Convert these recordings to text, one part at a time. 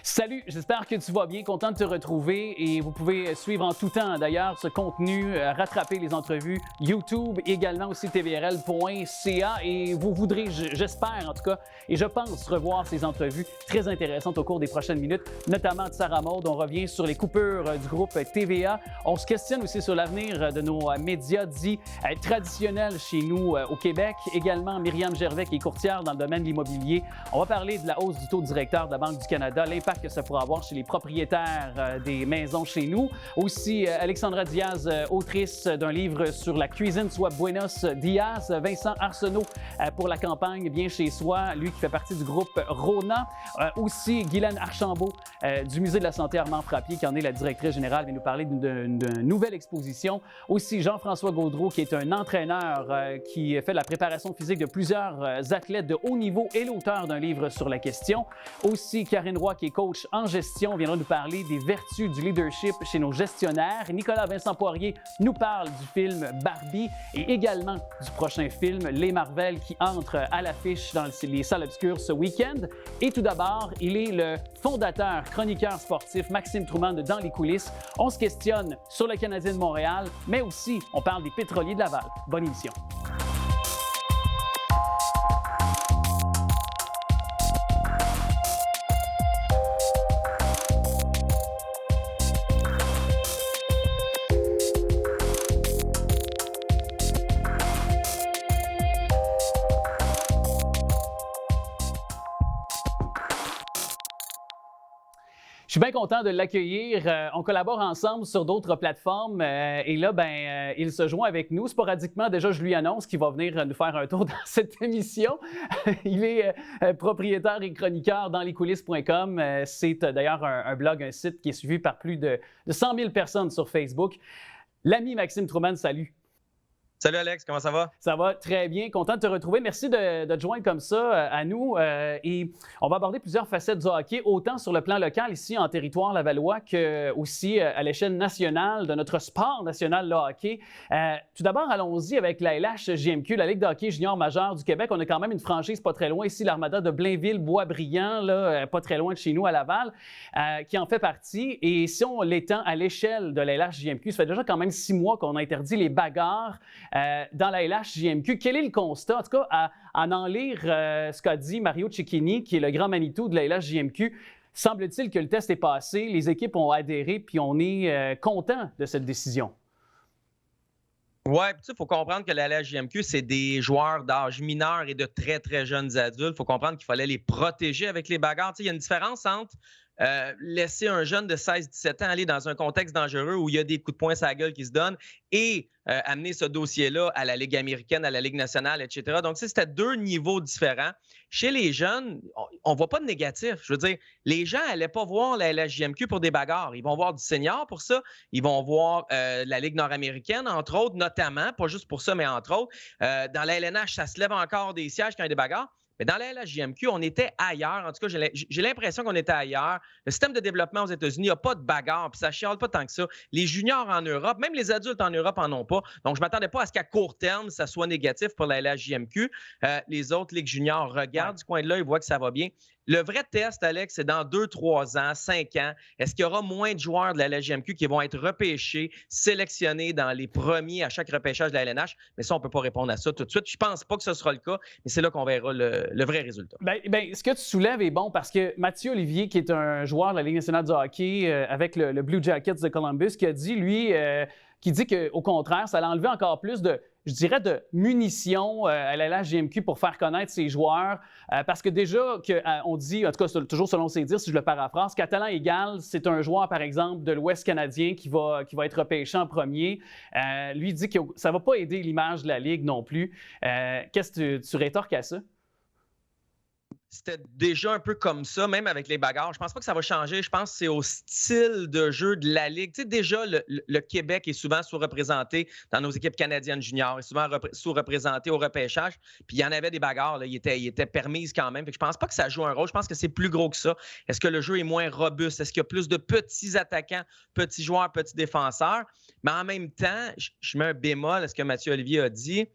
Salut, j'espère que tu vas bien, content de te retrouver et vous pouvez suivre en tout temps d'ailleurs ce contenu, rattraper les entrevues YouTube, également aussi tvrl.ca et vous voudrez, j'espère en tout cas, et je pense revoir ces entrevues très intéressantes au cours des prochaines minutes, notamment de Sarah Maud. On revient sur les coupures du groupe TVA. On se questionne aussi sur l'avenir de nos médias dits traditionnels chez nous au Québec. Également, Myriam Gervais qui est courtière dans le domaine de l'immobilier. On va parler de la hausse du taux directeur de la Banque du Canada, l'impact que ça pourra avoir chez les propriétaires des maisons chez nous. Aussi, Alexandra Diaz, autrice d'un livre sur la cuisine, soit Buenos Dias. Vincent Arsenault pour la campagne Bien chez soi, lui qui fait partie du groupe Rona. Aussi, Guylaine Archambault du Musée de la santé Armand Frappier, qui en est la directrice générale, vient nous parler d'une nouvelle exposition. Aussi, Jean-François Gaudreau, qui est un entraîneur qui fait de la préparation physique de plusieurs athlètes de haut niveau et l'auteur d'un livre sur la question. Aussi, Karine Roy, qui est coach en gestion, viendra nous parler des vertus du leadership chez nos gestionnaires. Nicolas Vincent Poirier nous parle du film Barbie et également du prochain film Les Marvel qui entre à l'affiche dans les salles obscures ce week-end. Et tout d'abord, il est le fondateur, chroniqueur sportif Maxime Trouman de Dans les coulisses. On se questionne sur le Canadien de Montréal, mais aussi on parle des pétroliers de Laval. Bonne émission. Je suis bien content de l'accueillir. On collabore ensemble sur d'autres plateformes et là, il se joint avec nous sporadiquement. Déjà, je lui annonce qu'il va venir nous faire un tour dans cette émission. Il est propriétaire et chroniqueur dans lescoulisses.com. C'est d'ailleurs un blog, un site qui est suivi par plus de 100 000 personnes sur Facebook. L'ami Maxime Trouman, salut. Salut Alex, comment ça va? Ça va très bien, content de te retrouver. Merci de te joindre comme ça à nous. Et on va aborder plusieurs facettes du hockey, autant sur le plan local ici en territoire lavallois que aussi à l'échelle nationale de notre sport national, le hockey. Tout d'abord, allons-y avec la LHJMQ, la Ligue de hockey junior majeur du Québec. On a quand même une franchise pas très loin ici, l'Armada de Blainville-Boisbriand, là, pas très loin de chez nous à Laval, qui en fait partie. Et si on l'étend à l'échelle de la LHJMQ, ça fait déjà quand même 6 mois qu'on a interdit les bagarres dans la LHJMQ. Quel est le constat, en tout cas, à en lire ce qu'a dit Mario Cecchini, qui est le grand Manitou de la LHJMQ? Semble-t-il que le test est passé, les équipes ont adhéré, puis on est content de cette décision. Oui, il faut comprendre que la LHJMQ, c'est des joueurs d'âge mineur et de très, très jeunes adultes. Il faut comprendre qu'il fallait les protéger avec les bagarres. Il y a une différence entre laisser un jeune de 16-17 ans aller dans un contexte dangereux où il y a des coups de poing sur la gueule qui se donnent et amener ce dossier-là à la Ligue américaine, à la Ligue nationale, etc. Donc, c'était 2 niveaux différents. Chez les jeunes, on ne voit pas de négatif. Je veux dire, les gens n'allaient pas voir la LHJMQ pour des bagarres. Ils vont voir du senior pour ça. Ils vont voir la Ligue nord-américaine, entre autres, notamment, pas juste pour ça, mais entre autres. Dans la LNH, ça se lève encore des sièges quand il y a des bagarres. Mais dans la LHJMQ, on était ailleurs. En tout cas, j'ai l'impression qu'on était ailleurs. Le système de développement aux États-Unis, il n'y a pas de bagarre, puis ça ne chiale pas tant que ça. Les juniors en Europe, même les adultes en Europe n'en ont pas. Donc, je ne m'attendais pas à ce qu'à court terme, ça soit négatif pour la LHJMQ. Les autres ligues juniors regardent du coin de l'œil, ils voient que ça va bien. Le vrai test, Alex, c'est dans 2, 3 ans, 5 ans. Est-ce qu'il y aura moins de joueurs de la LHJMQ qui vont être repêchés, sélectionnés dans les premiers à chaque repêchage de la LNH? Mais ça, on ne peut pas répondre à ça tout de suite. Je ne pense pas que ce sera le cas, mais c'est là qu'on verra le vrai résultat. Ce que tu soulèves est bon parce que Mathieu Olivier, qui est un joueur de la Ligue nationale du hockey avec le Blue Jackets de Columbus, qui a dit, lui, qui dit qu'au contraire, ça allait enlever encore plus de munitions à la LHJMQ pour faire connaître ses joueurs. Parce que déjà, on dit, en tout cas toujours selon ses dires, si je le paraphrase, qu'à talent égal, c'est un joueur, par exemple, de l'Ouest canadien qui va être repêché en premier. Lui dit que ça ne va pas aider l'image de la Ligue non plus. Qu'est-ce que tu rétorques à ça? C'était déjà un peu comme ça, même avec les bagarres. Je pense pas que ça va changer. Je pense que c'est au style de jeu de la Ligue. Tu sais, déjà, le Québec est souvent sous-représenté dans nos équipes canadiennes juniors, est souvent sous-représenté au repêchage. Puis il y en avait des bagarres, là. Il était permises quand même. Fait que je pense pas que ça joue un rôle. Je pense que c'est plus gros que ça. Est-ce que le jeu est moins robuste? Est-ce qu'il y a plus de petits attaquants, petits joueurs, petits défenseurs? Mais en même temps, je mets un bémol à ce que Mathieu Olivier a dit.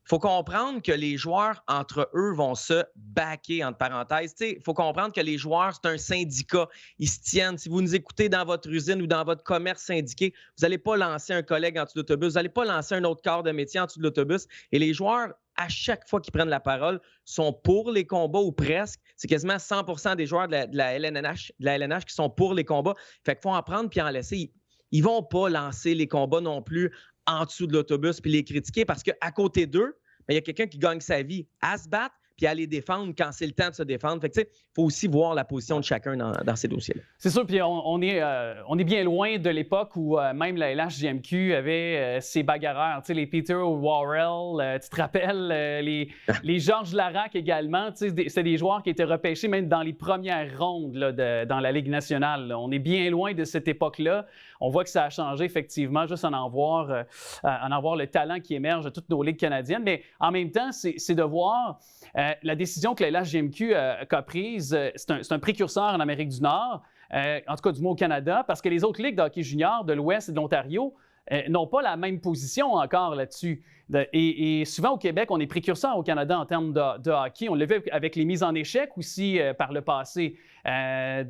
faut comprendre que les joueurs, entre eux, vont se backer, entre parenthèses. Il faut comprendre que les joueurs, c'est un syndicat. Ils se tiennent. Si vous nous écoutez dans votre usine ou dans votre commerce syndiqué, vous n'allez pas lancer un collègue en dessous de l'autobus. Vous n'allez pas lancer un autre corps de métier en dessous de l'autobus. Et les joueurs, à chaque fois qu'ils prennent la parole, sont pour les combats ou presque. C'est quasiment 100% des joueurs de la LNH qui sont pour les combats. Fait qu'il faut en prendre puis en laisser. Ils ne vont pas lancer les combats non plus en dessous de l'autobus puis les critiquer parce qu'à côté d'eux, il y a quelqu'un qui gagne sa vie à se battre puis à les défendre quand c'est le temps de se défendre. Fait que, il faut aussi voir la position de chacun dans ces dossiers-là. C'est sûr, puis on est bien loin de l'époque où même la LHJMQ avait ses bagarreurs, les Peter Worrell, tu te rappelles, les Georges Larac également, c'était des joueurs qui étaient repêchés même dans les premières rondes là, dans la Ligue nationale. Là. On est bien loin de cette époque-là. On voit que ça a changé effectivement, juste en voir le talent qui émerge de toutes nos ligues canadiennes. Mais en même temps, c'est de voir la décision que la LHJMQ a prise. C'est un précurseur en Amérique du Nord, en tout cas du moins au Canada, parce que les autres ligues de hockey junior de l'Ouest et de l'Ontario n'ont pas la même position encore là-dessus. Et souvent au Québec, on est précurseur au Canada en termes de hockey. On l'a vu avec les mises en échec aussi par le passé.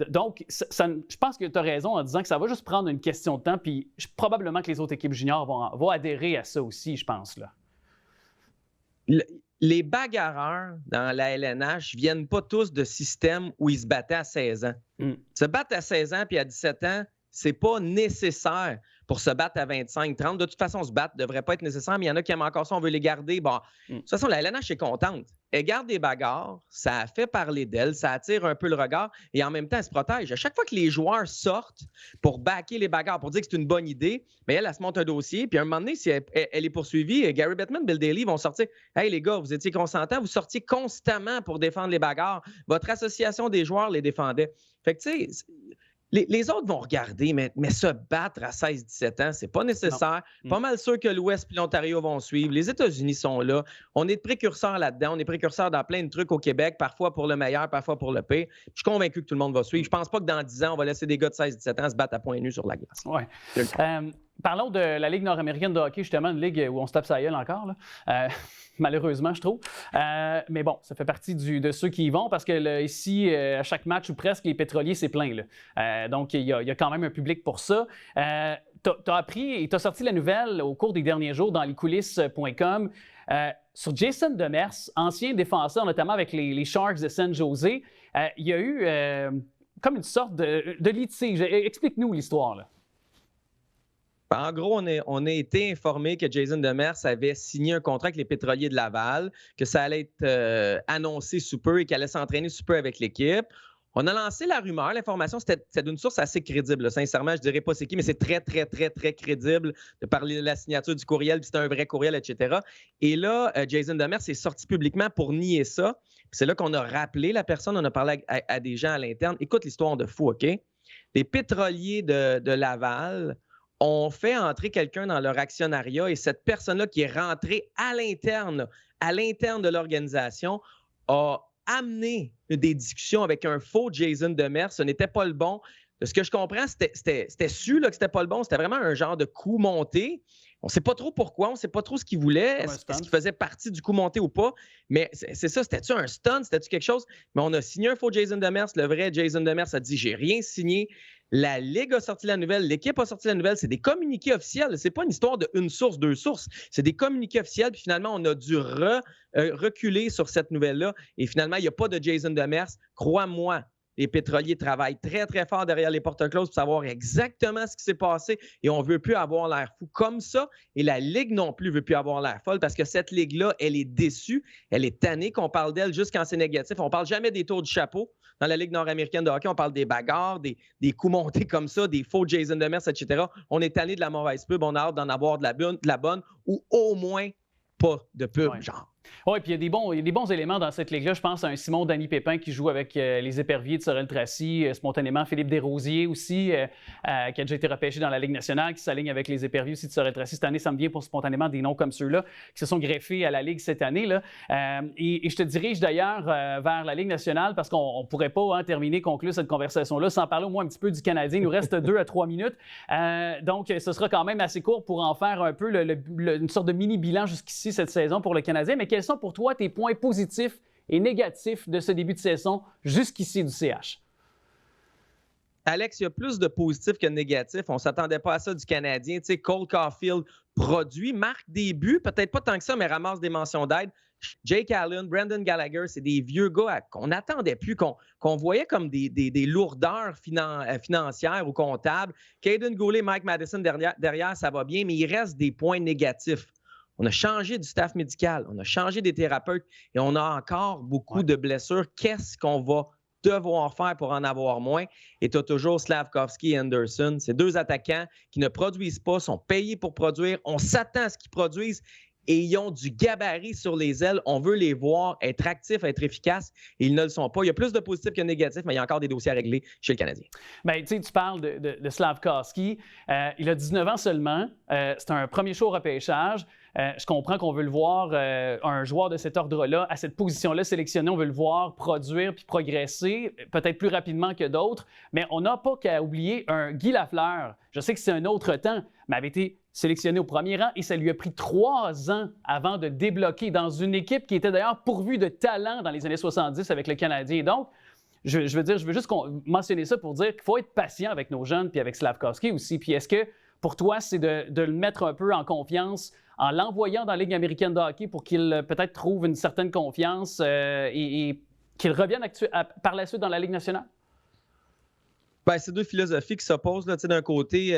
Donc, je pense que tu as raison en disant que ça va juste prendre une question de temps, puis probablement que les autres équipes juniors vont adhérer à ça aussi, je pense. Là. Les bagarreurs dans la LNH viennent pas tous de systèmes où ils se battaient à 16 ans. Se battre à 16 ans puis à 17 ans, c'est pas nécessaire pour se battre à 25, 30. De toute façon, se battre ne devrait pas être nécessaire, mais il y en a qui aiment encore ça, on veut les garder. Bon, de toute façon, la LNH est contente. Elle garde des bagarres, ça a fait parler d'elle, ça attire un peu le regard et en même temps, elle se protège. À chaque fois que les joueurs sortent pour backer les bagarres, pour dire que c'est une bonne idée, mais elle se monte un dossier. Puis à un moment donné, si elle est poursuivie, Gary Bettman, Bill Daly vont sortir. Hey les gars, vous étiez consentants, vous sortiez constamment pour défendre les bagarres. Votre association des joueurs les défendait. Fait que tu sais, les autres vont regarder, mais se battre à 16-17 ans, c'est pas nécessaire. Pas mal sûr que l'Ouest et l'Ontario vont suivre. Les États-Unis sont là. On est précurseurs là-dedans. On est précurseurs dans plein de trucs au Québec, parfois pour le meilleur, parfois pour le pire. Je suis convaincu que tout le monde va suivre. Je pense pas que dans 10 ans, on va laisser des gars de 16-17 ans se battre à poings nus sur la glace. Ouais. Parlons de la Ligue nord-américaine de hockey, justement, une ligue où on se tape sa gueule encore, là. Malheureusement, je trouve. Mais bon, ça fait partie de ceux qui y vont parce que ici, à chaque match ou presque, les pétroliers, c'est plein. Là. Donc, il y a quand même un public pour ça. Tu as appris et tu as sorti la nouvelle au cours des derniers jours dans lescoulisses.com sur Jason Demers, ancien défenseur, notamment avec les Sharks de San Jose. Il y a eu comme une sorte de litige. Explique-nous l'histoire, là. En gros, on a été informé que Jason Demers avait signé un contrat avec les Pétroliers de Laval, que ça allait être annoncé sous peu et qu'il allait s'entraîner sous peu avec l'équipe. On a lancé la rumeur. L'information, c'était d'une source assez crédible. Là. Sincèrement, je ne dirais pas c'est qui, mais c'est très, très, très, très crédible de parler de la signature du courriel, puis c'était un vrai courriel, etc. Et là, Jason Demers est sorti publiquement pour nier ça. Puis c'est là qu'on a rappelé la personne. On a parlé à des gens à l'interne. Écoute l'histoire de fou, OK? Les Pétroliers de Laval ont fait entrer quelqu'un dans leur actionnariat et cette personne-là qui est rentrée à l'interne de l'organisation a amené des discussions avec un faux Jason Demers. Ce n'était pas le bon. De ce que je comprends, c'était su là, que c'était pas le bon. C'était vraiment un genre de coup monté. On ne sait pas trop pourquoi, on ne sait pas trop ce qu'il voulait, est-ce qu'il faisait partie du coup monté ou pas. Mais c'est ça, c'était-tu un stunt, c'était-tu quelque chose? Mais on a signé un faux Jason Demers. Le vrai Jason Demers a dit « j'ai rien signé ». La Ligue a sorti la nouvelle, l'équipe a sorti la nouvelle. C'est des communiqués officiels. C'est pas une histoire de une source, deux sources. C'est des communiqués officiels. Puis finalement, on a dû reculer sur cette nouvelle-là. Et finalement, il n'y a pas de Jason Demers. Crois-moi, les pétroliers travaillent très, très fort derrière les portes closes pour savoir exactement ce qui s'est passé. Et on ne veut plus avoir l'air fou comme ça. Et la Ligue non plus ne veut plus avoir l'air folle parce que cette Ligue-là, elle est déçue. Elle est tannée qu'on parle d'elle juste quand c'est négatif. On ne parle jamais des tours du chapeau. Dans la Ligue nord-américaine de hockey, on parle des bagarres, des coups montés comme ça, des faux Jason Demers, etc. On est tanné de la mauvaise pub. On a hâte d'en avoir de la bonne ou au moins pas de pub, genre. Oui, puis il y a des bons éléments dans cette ligue-là. Je pense à un Simon Danny Pépin qui joue avec les Éperviers de Sorel-Tracy, spontanément Philippe Desrosiers aussi, qui a déjà été repêché dans la Ligue nationale, qui s'aligne avec les Éperviers aussi de Sorel-Tracy. Cette année, ça me vient pour spontanément des noms comme ceux-là qui se sont greffés à la Ligue cette année, là. Et je te dirige d'ailleurs vers la Ligue nationale parce qu'on ne pourrait pas conclure cette conversation-là sans parler au moins un petit peu du Canadien. Il nous reste 2 à 3 minutes. Donc, ce sera quand même assez court pour en faire un peu une sorte de mini-bilan jusqu'ici cette saison pour le Canadien. Mais quels sont pour toi tes points positifs et négatifs de ce début de saison jusqu'ici du CH? Alex, il y a plus de positifs que de négatifs. On ne s'attendait pas à ça du Canadien. Tu sais, Cole Caulfield produit, marque des buts, peut-être pas tant que ça, mais ramasse des mentions d'aide. Jake Allen, Brendan Gallagher, c'est des vieux gars qu'on n'attendait plus, qu'on voyait comme des lourdeurs financières ou comptables. Caden Goulet, Mike Madison derrière, ça va bien, mais il reste des points négatifs. On a changé du staff médical, on a changé des thérapeutes et on a encore beaucoup de blessures. Qu'est-ce qu'on va devoir faire pour en avoir moins? Et tu as toujours Slavkovski et Anderson. Ces 2 attaquants qui ne produisent pas, sont payés pour produire. On s'attend à ce qu'ils produisent et ils ont du gabarit sur les ailes. On veut les voir être actifs, être efficaces et ils ne le sont pas. Il y a plus de positifs que de négatifs, mais il y a encore des dossiers à régler chez le Canadien. Bien, tu sais, tu parles de Slavkovski. Il a 19 ans seulement. C'est un premier show au repêchage. Je comprends qu'on veut le voir, un joueur de cet ordre-là, à cette position-là sélectionné, on veut le voir produire puis progresser, peut-être plus rapidement que d'autres, mais on n'a pas qu'à oublier un Guy Lafleur. Je sais que c'est un autre temps, mais avait été sélectionné au premier rang et ça lui a pris 3 ans avant de débloquer dans une équipe qui était d'ailleurs pourvue de talent dans les années 70 avec le Canadien. Donc, je veux juste mentionner ça pour dire qu'il faut être patient avec nos jeunes puis avec Slavkovski aussi. Puis est-ce que pour toi, c'est de le mettre un peu en confiance en l'envoyant dans la Ligue américaine de hockey pour qu'il peut-être trouve une certaine confiance et qu'il revienne par la suite dans la Ligue nationale? Ben, c'est 2 philosophies qui s'opposent. D'un côté,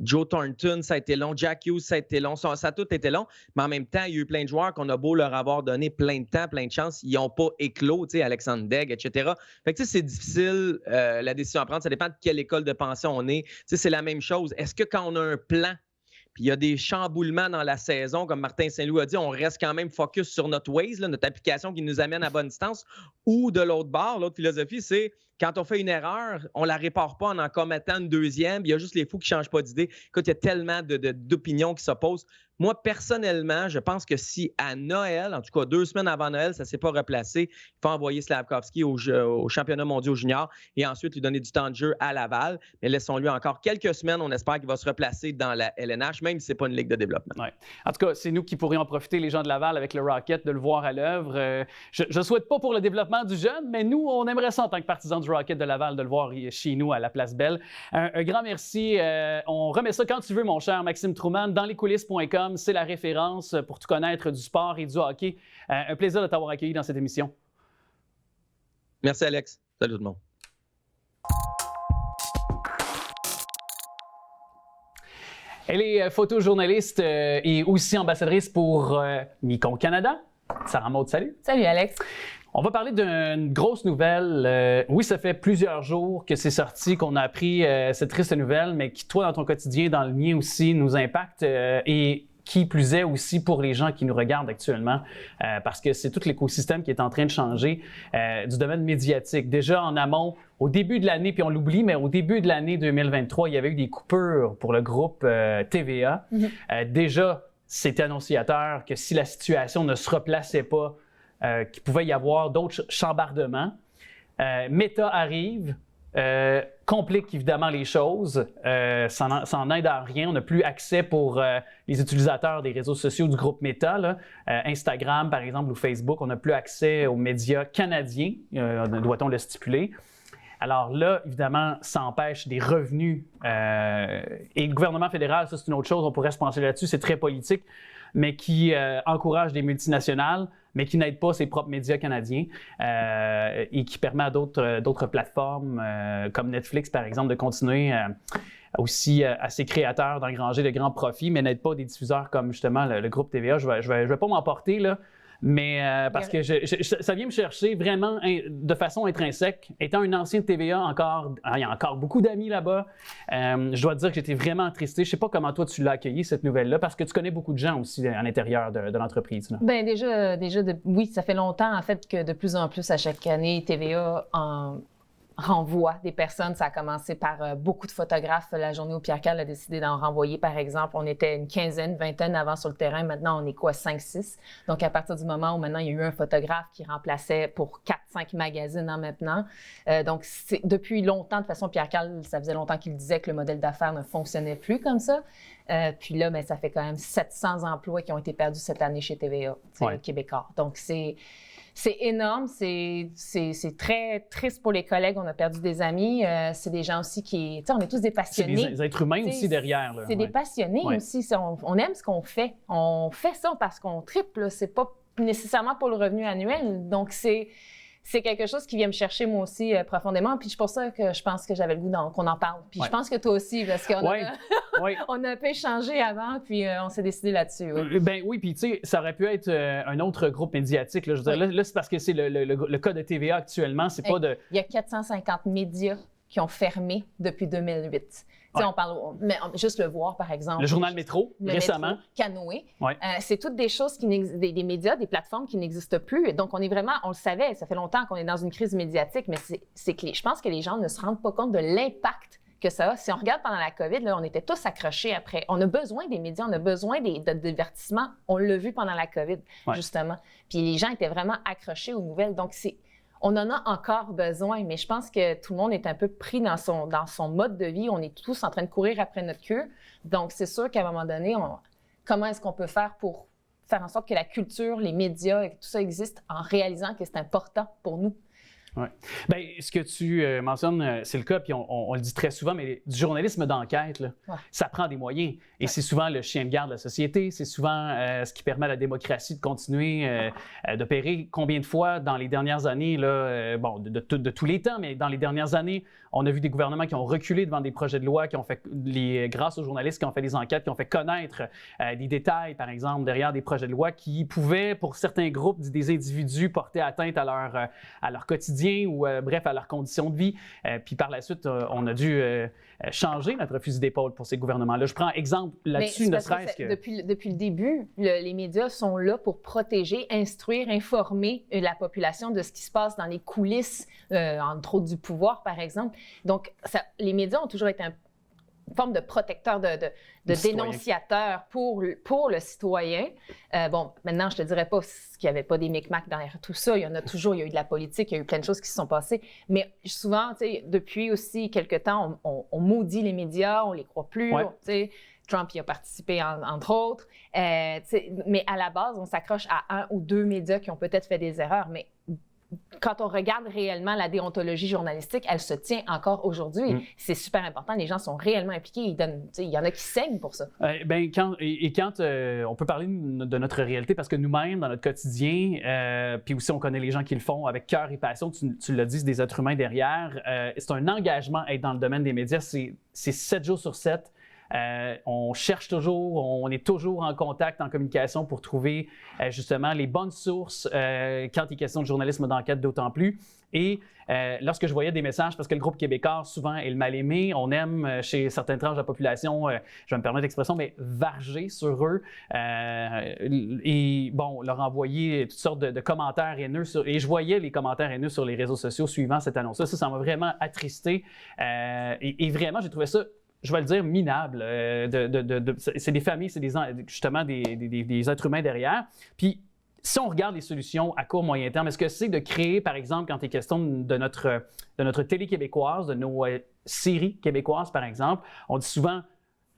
Joe Thornton, ça a été long. Jack Hughes, ça a été long. Ça a tout été long. Mais en même temps, il y a eu plein de joueurs qu'on a beau leur avoir donné plein de temps, plein de chances. Ils n'ont pas éclos, Alexandre Daigle, etc. Fait que c'est difficile, la décision à prendre. Ça dépend de quelle école de pensée on est. C'est la même chose. Est-ce que quand on a un plan, puis il y a des chamboulements dans la saison, comme Martin Saint-Louis a dit, on reste quand même focus sur notre Waze, notre application qui nous amène à bonne distance. Ou de l'autre bord, l'autre philosophie, c'est quand on fait une erreur, on ne la répare pas en commettant une deuxième. Il y a juste les fous qui ne changent pas d'idée. Écoute, il y a tellement d'opinions qui s'opposent. Moi, personnellement, je pense que si à Noël, en tout cas 2 semaines avant Noël, ça ne s'est pas replacé, il faut envoyer Slavkovski au championnat mondial junior et ensuite lui donner du temps de jeu à Laval. Mais laissons-lui encore quelques semaines. On espère qu'il va se replacer dans la LNH, même si ce n'est pas une ligue de développement. Ouais. En tout cas, c'est nous qui pourrions en profiter, les gens de Laval, avec le Rocket, de le voir à l'œuvre. Je ne souhaite pas pour le développement du jeune, mais nous, on aimerait ça en tant que partisans du Rocket de Laval, de le voir chez nous à la Place Belle. Un grand merci. On remet ça quand tu veux, mon cher Maxime Trouman, dans lescoulisses.com. C'est la référence pour tout connaître du sport et du hockey. Un plaisir de t'avoir accueilli dans cette émission. Merci, Alex. Salut tout le monde. Elle est photojournaliste et aussi ambassadrice pour Nikon Canada. Sarah Maud, salut. Salut, Alex. On va parler d'une grosse nouvelle. Oui, ça fait plusieurs jours que c'est sorti, qu'on a appris cette triste nouvelle, mais qui, toi, dans ton quotidien, dans le mien aussi, nous impacte et qui plus est aussi pour les gens qui nous regardent actuellement, parce que c'est tout l'écosystème qui est en train de changer du domaine médiatique. Déjà en amont, au début de l'année, puis on l'oublie, mais au début de l'année 2023, il y avait eu des coupures pour le groupe TVA. Déjà, c'était annonciateur que si la situation ne se replaçait pas, qu'il pouvait y avoir d'autres chambardements. Meta arrive, complique évidemment les choses, ça n'aide à rien. On n'a plus accès pour les utilisateurs des réseaux sociaux du groupe Meta, là, Instagram par exemple ou Facebook, on n'a plus accès aux médias canadiens, doit-on le stipuler. Alors là, évidemment, ça empêche des revenus. Et le gouvernement fédéral, ça c'est une autre chose, on pourrait se pencher là-dessus, c'est très politique, mais qui encourage des multinationales, mais qui n'aide pas ses propres médias canadiens et qui permet à d'autres plateformes comme Netflix, par exemple, de continuer aussi à ses créateurs d'engranger de grands profits, mais n'aide pas des diffuseurs comme justement le groupe TVA. Je vais pas m'emporter, là, mais parce que ça vient me chercher vraiment de façon intrinsèque. Étant un ancien de TVA, il y a encore beaucoup d'amis là-bas. Je dois te dire que j'étais vraiment attristé. Je ne sais pas comment toi tu l'as accueilli, cette nouvelle-là, parce que tu connais beaucoup de gens aussi à l'intérieur de l'entreprise. Là. Bien, oui, ça fait longtemps, en fait, que de plus en plus, à chaque année, TVA renvoie des personnes. Ça a commencé par beaucoup de photographes. La journée où Pierre Karl a décidé d'en renvoyer, par exemple, on était une quinzaine, vingtaine avant sur le terrain. Maintenant, on est quoi, 5-6? Donc, à partir du moment où maintenant, il y a eu un photographe qui remplaçait pour 4-5 magazines en maintenant. Donc, depuis longtemps, de toute façon, Pierre Karl, ça faisait longtemps qu'il disait que le modèle d'affaires ne fonctionnait plus comme ça. Puis là, bien, ça fait quand même 700 emplois qui ont été perdus cette année chez TVA, Québécois. Donc, c'est énorme, c'est très triste pour les collègues. On a perdu des amis. C'est des gens aussi qui... on est tous des passionnés. C'est des êtres humains aussi derrière. C'est des passionnés aussi. On aime ce qu'on fait. On fait ça parce qu'on triple. C'est pas nécessairement pour le revenu annuel. Donc, c'est quelque chose qui vient me chercher moi aussi profondément. Puis c'est pour ça que je pense que j'avais le goût qu'on en parle. Puis je pense que toi aussi, parce qu'on on a un peu échangé avant, puis on s'est décidé là-dessus. Ben oui, puis tu sais, ça aurait pu être un autre groupe médiatique. Là. Je veux dire, là, c'est parce que c'est le cas de TVA actuellement. C'est pas de... Il y a 450 médias qui ont fermé depuis 2008. On parle, mais juste le voir, par exemple. Le journal Métro, récemment. Métro, Canoë. C'est toutes des choses, des médias, des plateformes qui n'existent plus. Donc, on est vraiment, on le savait, ça fait longtemps qu'on est dans une crise médiatique, mais je pense que les gens ne se rendent pas compte de l'impact que ça a. Si on regarde pendant la COVID, là, on était tous accrochés après. On a besoin des médias, on a besoin de divertissement. On l'a vu pendant la COVID, justement. Puis les gens étaient vraiment accrochés aux nouvelles. Donc, on en a encore besoin, mais je pense que tout le monde est un peu pris dans son mode de vie. On est tous en train de courir après notre queue. Donc, c'est sûr qu'à un moment donné, comment est-ce qu'on peut faire pour faire en sorte que la culture, les médias et tout ça existent en réalisant que c'est important pour nous? Oui. Bien, ce que tu mentionnes, c'est le cas, puis on le dit très souvent, mais du journalisme d'enquête, là, ça prend des moyens. Et c'est souvent le chien de garde de la société, c'est souvent ce qui permet à la démocratie de continuer d'opérer. Combien de fois, dans les dernières années, là, de tous les temps, mais dans les dernières années, on a vu des gouvernements qui ont reculé devant des projets de loi, qui ont fait, grâce aux journalistes qui ont fait des enquêtes, qui ont fait connaître des détails, par exemple, derrière des projets de loi qui pouvaient, pour certains groupes, des individus, porter atteinte à leur quotidien ou, bref, à leurs conditions de vie. Puis par la suite, on a dû changer notre fusil d'épaule pour ces gouvernements-là. Je prends exemple là-dessus, ne serait-ce que... Depuis le début, les médias sont là pour protéger, instruire, informer la population de ce qui se passe dans les coulisses, entre autres du pouvoir, par exemple. Donc, les médias ont toujours été une forme de protecteur, de dénonciateur pour le citoyen. Maintenant, je te dirais pas qu'il n'y avait pas des micmacs derrière tout ça. Il y en a toujours, il y a eu de la politique, il y a eu plein de choses qui se sont passées. Mais souvent, depuis aussi quelques temps, on maudit les médias, on les croit plus. Trump y a participé, entre autres. Mais à la base, on s'accroche à un ou deux médias qui ont peut-être fait des erreurs. Mais quand on regarde réellement la déontologie journalistique, elle se tient encore aujourd'hui. C'est super important. Les gens sont réellement impliqués. Il y en a qui saignent pour ça. Quand on peut parler de notre réalité, parce que nous-mêmes, dans notre quotidien, puis aussi on connaît les gens qui le font avec cœur et passion, tu l'as dit, c'est des êtres humains derrière. C'est un engagement à être dans le domaine des médias. C'est 7 jours sur 7. On cherche toujours, on est toujours en contact, en communication pour trouver justement les bonnes sources quand il est question de journalisme d'enquête d'autant plus. Et lorsque je voyais des messages, parce que le groupe québécois souvent est le mal-aimé, on aime chez certaines tranches de la population, je vais me permettre l'expression, mais varger sur eux et bon, leur envoyer toutes sortes de commentaires haineux. Et je voyais les commentaires haineux sur les réseaux sociaux suivant cette annonce-là. Ça m'a vraiment attristé et vraiment, j'ai trouvé ça, je vais le dire, minable. C'est des familles, c'est justement des êtres humains derrière. Puis, si on regarde les solutions à court, moyen terme, est-ce que c'est de créer, par exemple, quand il est question de notre télé québécoise, de nos séries québécoises, par exemple, on dit souvent,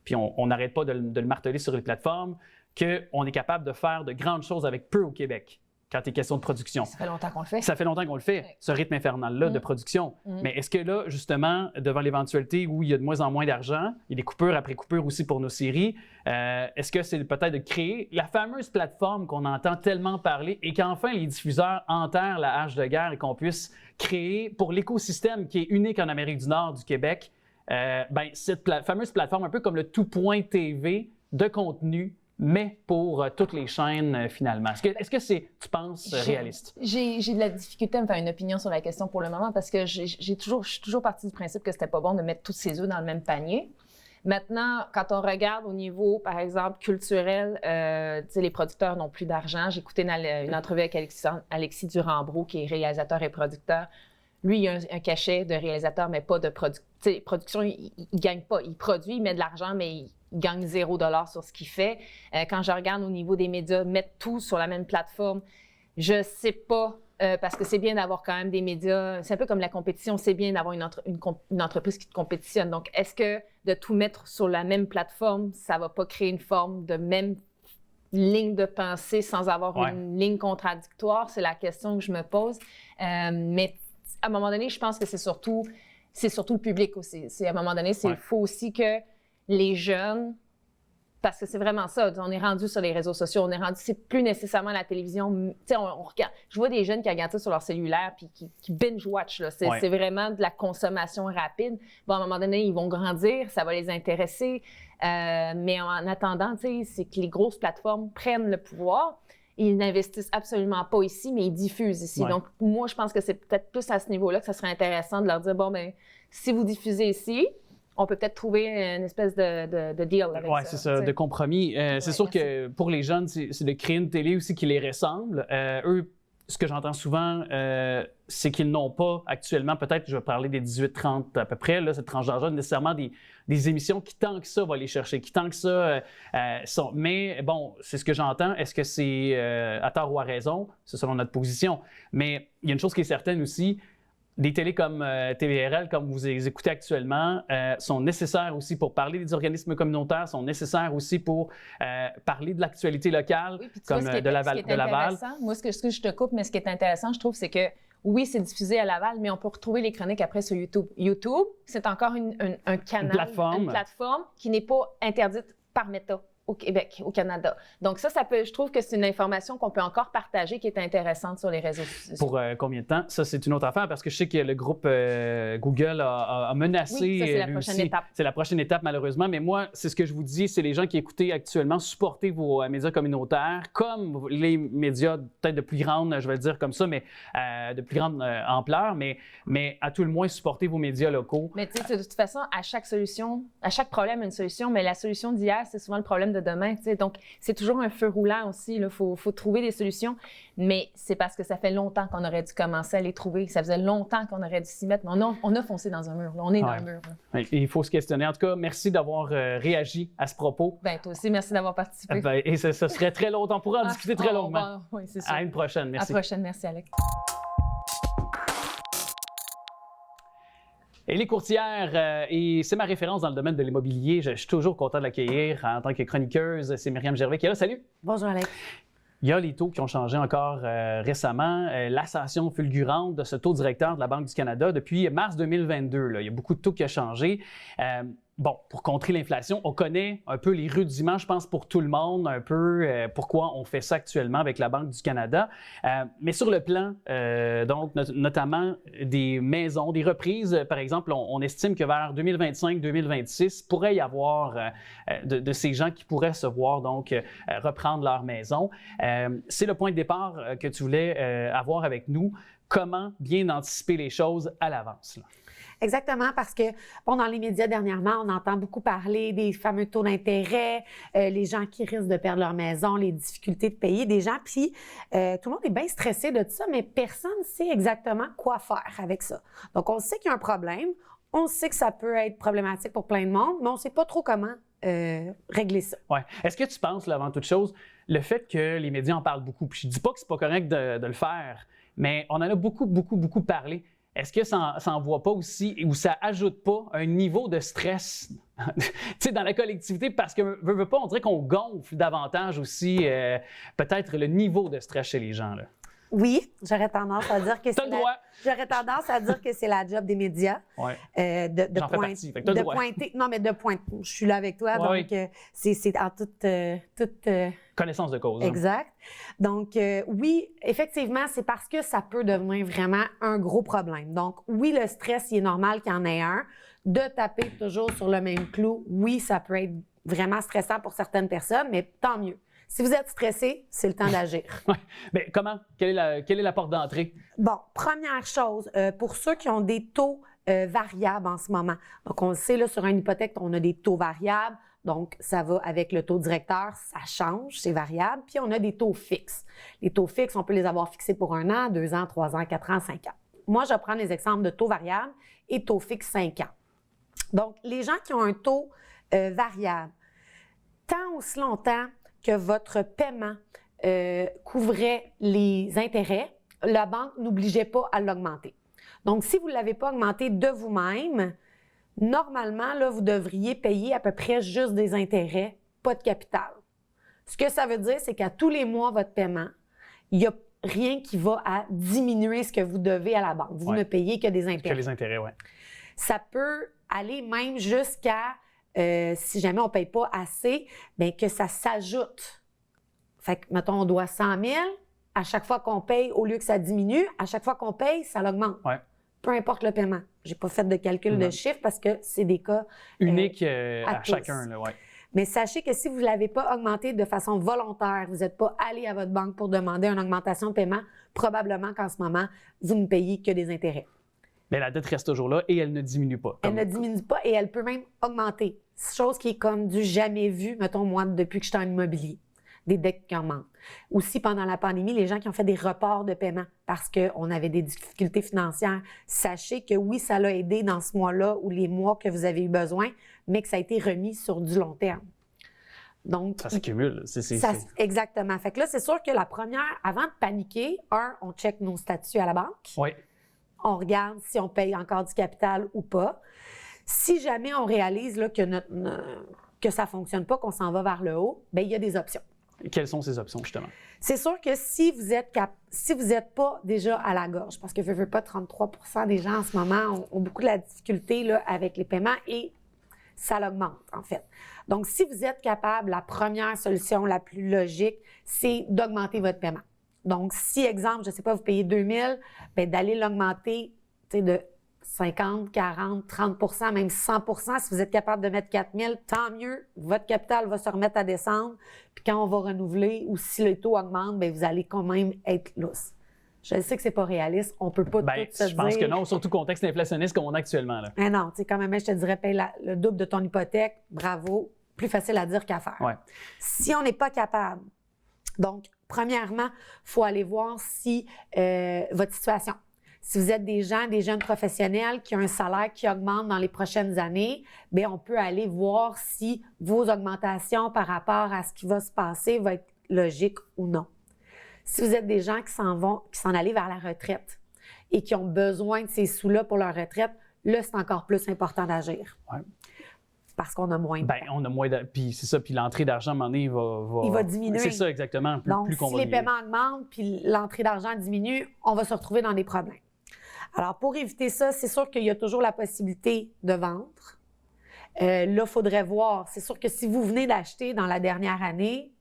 puis on n'arrête pas de le marteler sur les plateformes, qu'on est capable de faire de grandes choses avec peu au Québec. Quand il est question de production. Ça fait longtemps qu'on le fait. Ça fait longtemps qu'on le fait, ce rythme infernal-là de production. Mais est-ce que là, justement, devant l'éventualité où il y a de moins en moins d'argent, il y a des coupures après coupures aussi pour nos séries, est-ce que c'est peut-être de créer la fameuse plateforme qu'on entend tellement parler et qu'enfin les diffuseurs enterrent la hache de guerre et qu'on puisse créer pour l'écosystème qui est unique en Amérique du Nord, du Québec, cette fameuse plateforme, un peu comme le Tout.TV de contenu mais pour toutes les chaînes finalement. Est-ce que c'est, tu penses, réaliste? J'ai de la difficulté à me faire une opinion sur la question pour le moment parce que je suis toujours partie du principe que c'était pas bon de mettre tous ses œufs dans le même panier. Maintenant, quand on regarde au niveau, par exemple, culturel, les producteurs n'ont plus d'argent. J'ai écouté une entrevue avec Alexis Durand-Brou, qui est réalisateur et producteur. Lui, il a un cachet de réalisateur, mais pas de production. Il ne gagne pas. Il produit, il met de l'argent, mais il gagne 0 $ sur ce qu'il fait. Quand je regarde au niveau des médias, mettre tout sur la même plateforme, je sais pas, parce que c'est bien d'avoir quand même des médias. C'est un peu comme la compétition. C'est bien d'avoir une entreprise qui te compétitionne. Donc, est-ce que de tout mettre sur la même plateforme, ça ne va pas créer une forme de même ligne de pensée sans avoir une ligne contradictoire? C'est la question que je me pose. Mais à un moment donné, je pense que c'est surtout le public aussi. À un moment donné, il faut aussi que les jeunes, parce que c'est vraiment ça, on est rendu sur les réseaux sociaux, c'est plus nécessairement la télévision. Tu sais, on regarde, je vois des jeunes qui regardent ça sur leur cellulaire puis qui binge-watch. C'est vraiment de la consommation rapide. Bon, à un moment donné, ils vont grandir, ça va les intéresser. Mais en attendant, tu sais, c'est que les grosses plateformes prennent le pouvoir. Ils n'investissent absolument pas ici, mais ils diffusent ici. Donc, moi, je pense que c'est peut-être plus à ce niveau-là que ça serait intéressant de leur dire, bon, bien, si vous diffusez ici, on peut peut-être trouver une espèce de deal avec ça. Oui, c'est ça, de compromis. C'est sûr que pour les jeunes, c'est de créer une télé aussi qui les ressemble. Eux, ce que j'entends souvent, c'est qu'ils n'ont pas actuellement, peut-être, je vais parler des 18-30 à peu près, là, cette tranche d'âge, nécessairement des émissions qui, tant que ça, vont les chercher, qui, tant que ça, sont... Mais bon, c'est ce que j'entends. Est-ce que c'est à tort ou à raison? C'est selon notre position. Mais il y a une chose qui est certaine aussi, des télés comme TVRL, comme vous les écoutez actuellement, sont nécessaires aussi pour parler des organismes communautaires, sont nécessaires aussi pour parler de l'actualité locale, comme de Laval. Moi, ce que je te coupe, mais ce qui est intéressant, je trouve, c'est que oui, c'est diffusé à Laval, mais on peut retrouver les chroniques après sur YouTube. YouTube, c'est encore un canal, une plateforme qui n'est pas interdite par Meta au Québec, au Canada. Donc ça je trouve que c'est une information qu'on peut encore partager qui est intéressante sur les réseaux sociaux. Pour combien de temps? Ça, c'est une autre affaire parce que je sais que le groupe Google a menacé. Oui, ça, c'est la prochaine étape. C'est la prochaine étape, malheureusement. Mais moi, c'est ce que je vous dis, c'est les gens qui écoutez actuellement, supportez vos médias communautaires, comme les médias peut-être de plus grande, je vais le dire comme ça, mais de plus grande ampleur, mais à tout le moins, supportez vos médias locaux. Mais tu sais, de toute façon, à chaque problème, une solution, mais la solution d'hier, c'est souvent le problème de demain. T'sais. Donc, c'est toujours un feu roulant aussi. Il faut trouver des solutions. Mais c'est parce que ça fait longtemps qu'on aurait dû commencer à les trouver. Ça faisait longtemps qu'on aurait dû s'y mettre. Mais on a foncé dans un mur. Là. On est dans un mur. Il faut se questionner. En tout cas, merci d'avoir réagi à ce propos. Bien, toi aussi, merci d'avoir participé. Et ce serait très long. On pourra en discuter très longuement. Oui, c'est sûr. À une prochaine. Merci. À la prochaine. Merci, Alex. Et les courtières, et c'est ma référence dans le domaine de l'immobilier. Je suis toujours content de l'accueillir en tant que chroniqueuse. C'est Myriam Gervais qui est là. Salut! Bonjour, Alex. Il y a les taux qui ont changé encore récemment. L'ascension fulgurante de ce taux directeur de la Banque du Canada depuis mars 2022. Là. Il y a beaucoup de taux qui ont changé. Bon, pour contrer l'inflation, on connaît un peu les rudiments, je pense, pour tout le monde, un peu pourquoi on fait ça actuellement avec la Banque du Canada. Mais sur le plan, donc, notamment des maisons, des reprises, par exemple, on estime que vers 2025-2026, pourrait y avoir de ces gens qui pourraient se voir donc reprendre leur maison. C'est le point de départ que tu voulais avoir avec nous. Comment bien anticiper les choses à l'avance, là? Exactement, parce que, bon, dans les médias dernièrement, on entend beaucoup parler des fameux taux d'intérêt, les gens qui risquent de perdre leur maison, les difficultés de payer des gens, puis tout le monde est bien stressé de tout ça, mais personne ne sait exactement quoi faire avec ça. Donc, on sait qu'il y a un problème, on sait que ça peut être problématique pour plein de monde, mais on ne sait pas trop comment régler ça. Oui. Est-ce que tu penses, là, avant toute chose, le fait que les médias en parlent beaucoup, puis je ne dis pas que c'est pas correct de le faire, mais on en a beaucoup parlé. Est-ce que ça n'envoie pas aussi, ou ça ajoute pas un niveau de stress dans la collectivité? Parce que, veut pas, on dirait qu'on gonfle davantage aussi peut-être le niveau de stress chez les gens, là. Oui, j'aurais tendance à dire que c'est la job des médias. Ouais. de pointer. Non, mais de pointer. Je suis là avec toi, ouais, donc c'est en toute connaissance de cause. Exact. Hein. Donc, oui, effectivement, c'est parce que ça peut devenir vraiment un gros problème. Donc, oui, le stress, il est normal qu'il y en ait un. De taper toujours sur le même clou, oui, ça peut être vraiment stressant pour certaines personnes, mais tant mieux. Si vous êtes stressé, c'est le temps d'agir. Ouais. Mais comment? Quelle est la porte d'entrée? Bon, première chose, pour ceux qui ont des taux variables en ce moment. Donc, on le sait, là, sur une hypothèque, on a des taux variables. Donc, ça va avec le taux directeur, ça change, c'est variable. Puis, on a des taux fixes. Les taux fixes, on peut les avoir fixés pour 1 an, 2 ans, 3 ans, 4 ans, 5 ans. Moi, je prends les exemples de taux variables et taux fixes 5 ans. Donc, les gens qui ont un taux variable, tant aussi longtemps que votre paiement couvrait les intérêts, la banque n'obligeait pas à l'augmenter. Donc, si vous ne l'avez pas augmenté de vous-même, normalement, là, vous devriez payer à peu près juste des intérêts, pas de capital. Ce que ça veut dire, c'est qu'à tous les mois, votre paiement, il n'y a rien qui va à diminuer ce que vous devez à la banque. Vous ne payez que des intérêts. Que les intérêts, oui. Ça peut aller même jusqu'à, si jamais on ne paye pas assez, bien que ça s'ajoute. Fait que, mettons, on doit 100 000. À chaque fois qu'on paye, au lieu que ça diminue, à chaque fois qu'on paye, ça l'augmente. Ouais. Peu importe le paiement. Je n'ai pas fait de calcul de chiffres parce que c'est des cas uniques à chacun. Là, ouais. Mais sachez que si vous ne l'avez pas augmenté de façon volontaire, vous n'êtes pas allé à votre banque pour demander une augmentation de paiement, probablement qu'en ce moment, vous ne payez que des intérêts. Mais la dette reste toujours là et elle ne diminue pas. Elle ne diminue pas et elle peut même augmenter. Chose qui est comme du jamais vu, mettons, moi, depuis que je suis en immobilier. Des dettes qui augmentent. Aussi, pendant la pandémie, les gens qui ont fait des reports de paiement parce qu'on avait des difficultés financières, sachez que oui, ça l'a aidé dans ce mois-là ou les mois que vous avez eu besoin, mais que ça a été remis sur du long terme. Donc, ça s'accumule. Exactement. Fait que là, c'est sûr que la première, avant de paniquer, on check nos statuts à la banque. Oui. On regarde si on paye encore du capital ou pas. Si jamais on réalise là, que ça ne fonctionne pas, qu'on s'en va vers le haut, bien, il y a des options. Quelles sont ces options, justement? C'est sûr que si vous êtes pas déjà à la gorge, parce que je veux pas 33% des gens en ce moment ont beaucoup de la difficulté là, avec les paiements et ça l'augmente, en fait. Donc, si vous êtes capable, la première solution la plus logique, c'est d'augmenter votre paiement. Donc, si, exemple, je ne sais pas, vous payez 2 000, bien, d'aller l'augmenter de 50, 40, 30 même 100 si vous êtes capable de mettre 4 000, tant mieux, votre capital va se remettre à descendre. Puis quand on va renouveler ou si le taux augmente, bien, vous allez quand même être lousse. Je sais que c'est pas réaliste, on peut pas tout se dire. Je pense que non, surtout contexte inflationniste comme on a actuellement. Là. Mais non, tu sais, quand même, je te dirais, paye le double de ton hypothèque, bravo, plus facile à dire qu'à faire. Ouais. Si on n'est pas capable, donc, premièrement, il faut aller voir si votre situation. Si vous êtes des jeunes professionnels qui ont un salaire qui augmente dans les prochaines années, bien, on peut aller voir si vos augmentations par rapport à ce qui va se passer vont être logiques ou non. Si vous êtes des gens qui s'en allaient vers la retraite et qui ont besoin de ces sous-là pour leur retraite, là, c'est encore plus important d'agir. Ouais. Parce qu'on a moins de temps. On a moins de... Puis c'est ça, puis l'entrée d'argent, à un moment donné, il va diminuer. C'est ça, exactement. Donc, si les paiements augmentent puis l'entrée d'argent diminue, on va se retrouver dans des problèmes. Alors, pour éviter ça, c'est sûr qu'il y a toujours la possibilité de vendre. Là, il faudrait voir. C'est sûr que si vous venez d'acheter dans la dernière année,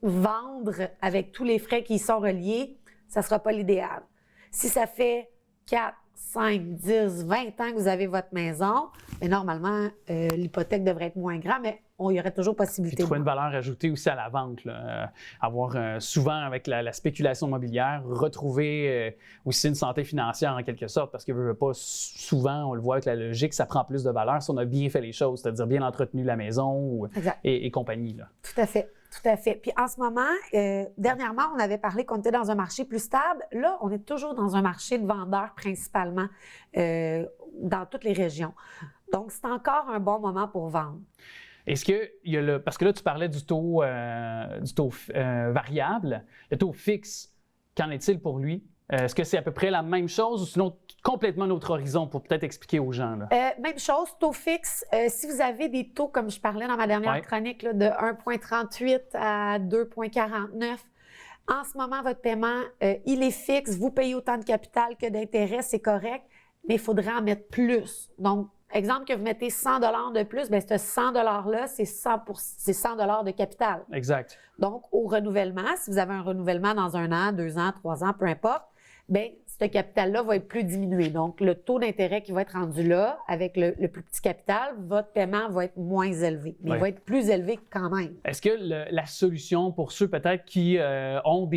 vendre avec tous les frais qui y sont reliés, ça ne sera pas l'idéal. Si ça fait 4, 5, 10, 20 ans que vous avez votre maison, bien, normalement, l'hypothèque devrait être moins grande, mais il y aurait toujours possibilité. Puis trouver une valeur ajoutée aussi à la vente. Là. Avoir souvent, avec la spéculation immobilière, retrouver aussi une santé financière en quelque sorte, parce que pas souvent, on le voit avec la logique, ça prend plus de valeur si on a bien fait les choses, c'est-à-dire bien entretenu la maison et compagnie. Là. Tout à fait. Tout à fait. Puis en ce moment, dernièrement, on avait parlé qu'on était dans un marché plus stable. Là, on est toujours dans un marché de vendeurs principalement dans toutes les régions. Donc, c'est encore un bon moment pour vendre. Est-ce qu'il y a parce que là, tu parlais du taux variable, le taux fixe, qu'en est-il pour lui? Est-ce que c'est à peu près la même chose ou sinon complètement un autre horizon pour peut-être expliquer aux gens? Là? Même chose, taux fixe. Si vous avez des taux, comme je parlais dans ma dernière chronique, là, de 1,38 à 2,49, en ce moment, votre paiement, il est fixe. Vous payez autant de capital que d'intérêt, c'est correct, mais il faudrait en mettre plus. Donc, exemple que vous mettez 100 $ de plus, bien, ce 100 $-là, c'est 100 $ de capital. Exact. Donc, au renouvellement, si vous avez un renouvellement dans 1 an, 2 ans, 3 ans, peu importe, bien, ce capital-là va être plus diminué. Donc, le taux d'intérêt qui va être rendu là, avec le plus petit capital, votre paiement va être moins élevé, mais il va être plus élevé quand même. Est-ce que la solution pour ceux peut-être qui ont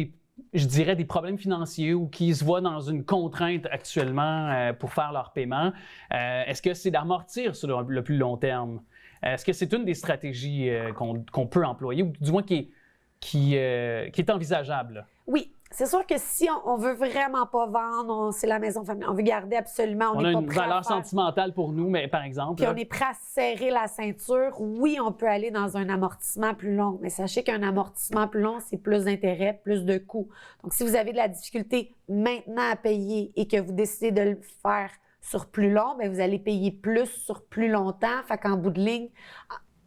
je dirais, des problèmes financiers ou qui se voient dans une contrainte actuellement pour faire leur paiement, est-ce que c'est d'amortir sur le plus long terme? Est-ce que c'est une des stratégies qu'on peut employer ou du moins qui est envisageable? Oui. C'est sûr que si on veut vraiment pas vendre, c'est la maison familiale, on veut garder absolument, On a une valeur sentimentale pour nous, mais par exemple. Puis on est prêt à serrer la ceinture. Oui, on peut aller dans un amortissement plus long, mais sachez qu'un amortissement plus long, c'est plus d'intérêt, plus de coûts. Donc, si vous avez de la difficulté maintenant à payer et que vous décidez de le faire sur plus long, bien, vous allez payer plus sur plus longtemps. Fait qu'en bout de ligne,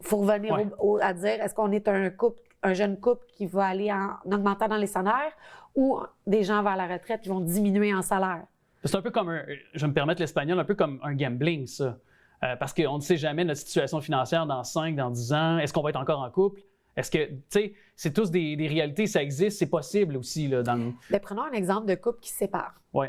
il faut revenir à dire, est-ce qu'on est un jeune couple qui va aller en augmentant dans les salaires ou des gens vers la retraite qui vont diminuer en salaire? C'est un peu comme je vais me permettre l'espagnol, un peu comme un gambling, ça. Parce qu'on ne sait jamais notre situation financière dans 5, dans 10 ans. Est-ce qu'on va être encore en couple? Est-ce que, tu sais, c'est tous des réalités, ça existe, c'est possible aussi. Là, Bien, prenons un exemple de couple qui se sépare. Oui.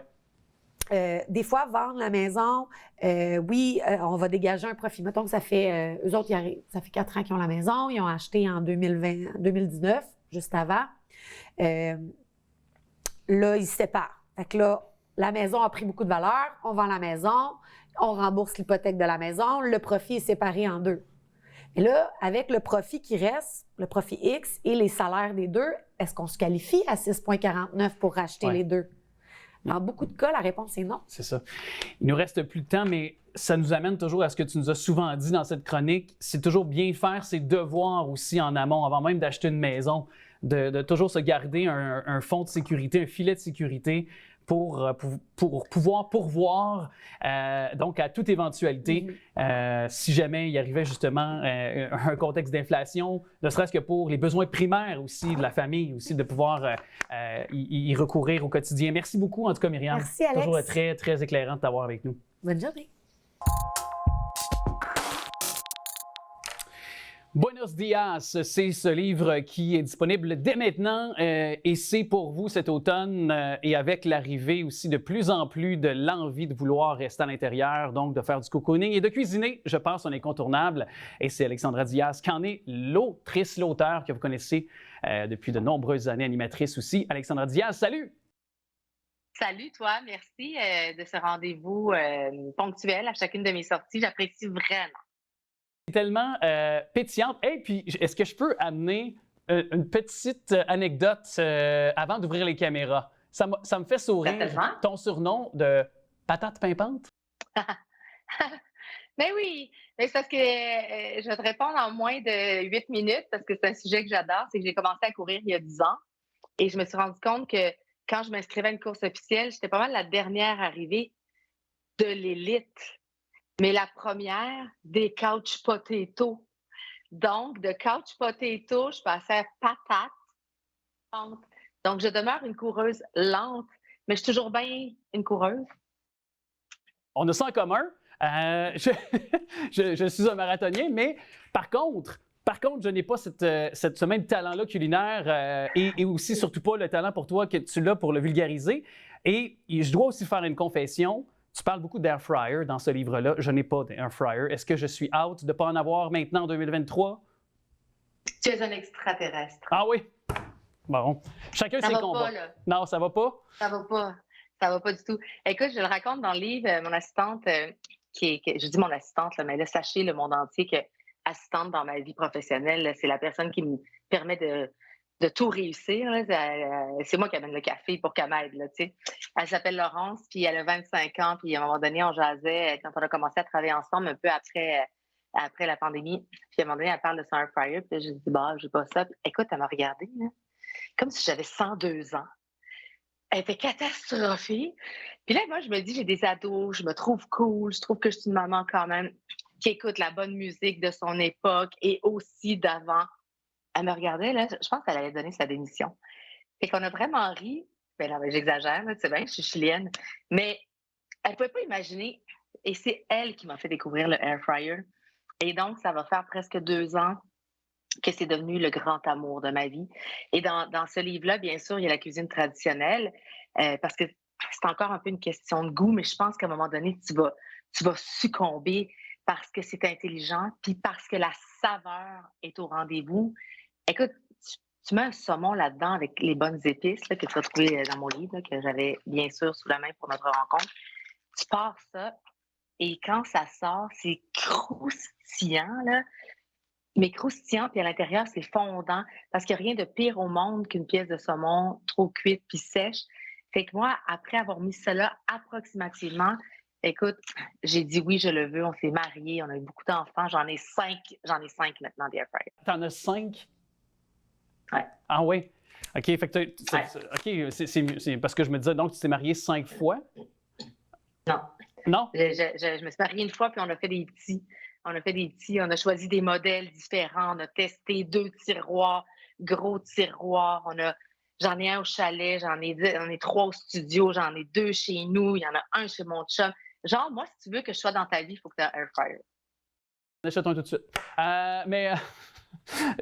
Des fois, vendre la maison, on va dégager un profit. Mettons que ça fait, eux autres, ça fait 4 ans qu'ils ont la maison, ils ont acheté en 2019, juste avant. Là, ils se séparent. Fait que là, la maison a pris beaucoup de valeur, on vend la maison, on rembourse l'hypothèque de la maison, le profit est séparé en deux. Et là, avec le profit qui reste, le profit X et les salaires des deux, est-ce qu'on se qualifie à 6,49 pour racheter les deux? Dans beaucoup de cas, la réponse est non. C'est ça. Il nous reste plus de temps, mais ça nous amène toujours à ce que tu nous as souvent dit dans cette chronique. C'est toujours bien faire ses devoirs aussi en amont, avant même d'acheter une maison, de toujours se garder un fonds de sécurité, un filet de sécurité pour pouvoir pourvoir donc à toute éventualité, si jamais il arrivait justement un contexte d'inflation, ne serait-ce que pour les besoins primaires aussi de la famille, aussi de pouvoir y recourir au quotidien. Merci beaucoup en tout cas, Myriam. Merci, Alex. Toujours très, très éclairant de t'avoir avec nous. Bonne journée. Buenos Dias, c'est ce livre qui est disponible dès maintenant et c'est pour vous cet automne et avec l'arrivée aussi de plus en plus de l'envie de vouloir rester à l'intérieur, donc de faire du cocooning et de cuisiner, je pense, un incontournable. Et c'est Alexandra Diaz qui en est l'autrice, l'auteur que vous connaissez depuis de nombreuses années, animatrice aussi. Alexandra Diaz, salut! Salut toi, merci de ce rendez-vous ponctuel à chacune de mes sorties. J'apprécie vraiment. Tellement pétillante. Et puis, est-ce que je peux amener une petite anecdote avant d'ouvrir les caméras? Ça me fait sourire. Ton surnom de patate pimpante? Ben oui, mais c'est parce que je vais te répondre en moins de 8 minutes parce que c'est un sujet que j'adore. C'est que j'ai commencé à courir il y a 10 ans et je me suis rendu compte que quand je m'inscrivais à une course officielle, j'étais pas mal la dernière arrivée de l'élite. Mais la première, des couch potatoes. Donc, de couch potato, je passais à patate. Donc, je demeure une coureuse lente, mais je suis toujours bien une coureuse. On a ça en commun. Je suis un marathonien, mais par contre, je n'ai pas ce même talent-là culinaire et aussi, surtout pas le talent pour toi que tu l'as pour le vulgariser. Et je dois aussi faire une confession. Tu parles beaucoup d'air fryer dans ce livre-là. Je n'ai pas d'air fryer. Est-ce que je suis out de ne pas en avoir maintenant en 2023? Tu es un extraterrestre. Ah oui? Bon. Chacun ses combats. Non, ça va pas? Ça va pas. Ça va pas du tout. Écoute, je le raconte dans le livre, mon assistante, je dis mon assistante, là, mais là, sachez le monde entier que assistante dans ma vie professionnelle, là, c'est la personne qui me permet de tout réussir. Là. C'est moi qui amène le café pour qu'elle m'aide. Là, tu sais. Elle s'appelle Laurence, puis elle a 25 ans, puis à un moment donné, on jasait quand on a commencé à travailler ensemble un peu après la pandémie. Puis à un moment donné, elle parle de son air fryer, puis je dis, bah, j'ai pas ça. Puis, écoute, elle m'a regardée, là, comme si j'avais 102 ans. Elle était catastrophée. Puis là, moi, je me dis, j'ai des ados, je me trouve cool, je trouve que je suis une maman quand même qui écoute la bonne musique de son époque et aussi d'avant. Elle me regardait, là, je pense qu'elle allait donner sa démission. Fait qu'on a vraiment ri. Ben là, j'exagère, tu sais bien, je suis chilienne. Mais elle ne pouvait pas imaginer, et c'est elle qui m'a fait découvrir le air fryer. Et donc, ça va faire presque 2 ans que c'est devenu le grand amour de ma vie. Et dans ce livre-là, bien sûr, il y a la cuisine traditionnelle, parce que c'est encore un peu une question de goût, mais je pense qu'à un moment donné, tu vas succomber parce que c'est intelligent, puis parce que la saveur est au rendez-vous. Écoute, tu mets un saumon là-dedans avec les bonnes épices là, que tu vas trouver dans mon livre, là, que j'avais bien sûr sous la main pour notre rencontre. Tu pars ça, et quand ça sort, c'est croustillant, là, mais croustillant, puis à l'intérieur, c'est fondant, parce qu'il n'y a rien de pire au monde qu'une pièce de saumon trop cuite puis sèche. Fait que moi, après avoir mis cela approximativement, écoute, j'ai dit oui, je le veux, on s'est mariés, on a eu beaucoup d'enfants, j'en ai cinq maintenant des air fryers. T'en as 5? Ouais. Ah oui? OK, fait que Ouais. OK, c'est parce que je me disais, donc, tu t'es marié 5 fois? Non. Non? Je me suis mariée une fois, puis on a fait des petits. On a choisi des modèles différents, on a testé 2 tiroirs, gros tiroirs. J'en ai un au chalet, j'en ai 3 au studio, j'en ai 2 chez nous, il y en a un chez mon chum. Genre, moi, si tu veux que je sois dans ta vie, il faut que tu aies un air fryer. Achète un tout de suite. Mais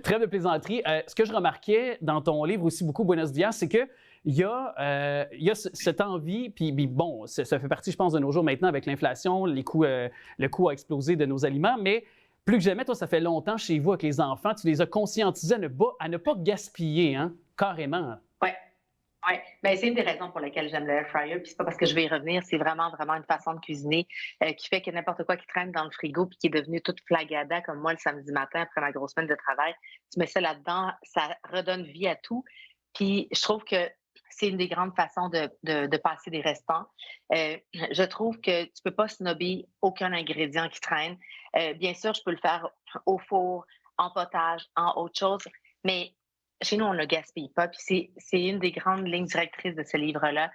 trêve de plaisanterie. Ce que je remarquais dans ton livre aussi beaucoup, Buenos Dias, c'est que il y a cette envie, puis bon, ça fait partie, je pense, de nos jours maintenant avec l'inflation, le coût a explosé de nos aliments, mais plus que jamais, toi, ça fait longtemps chez vous avec les enfants, tu les as conscientisés à ne pas gaspiller, hein, carrément. Ouais. Oui, ben, c'est une des raisons pour lesquelles j'aime le air fryer. Puis c'est pas parce que je vais y revenir, c'est vraiment, vraiment une façon de cuisiner qui fait que n'importe quoi qui traîne dans le frigo puis qui est devenu toute flagada, comme moi le samedi matin après ma grosse semaine de travail, tu mets ça là-dedans, ça redonne vie à tout. Puis je trouve que c'est une des grandes façons de passer des restants. Je trouve que tu peux pas snobber aucun ingrédient qui traîne. Bien sûr, je peux le faire au four, en potage, en autre chose, mais chez nous, on ne le gaspille pas. Puis c'est une des grandes lignes directrices de ce livre-là.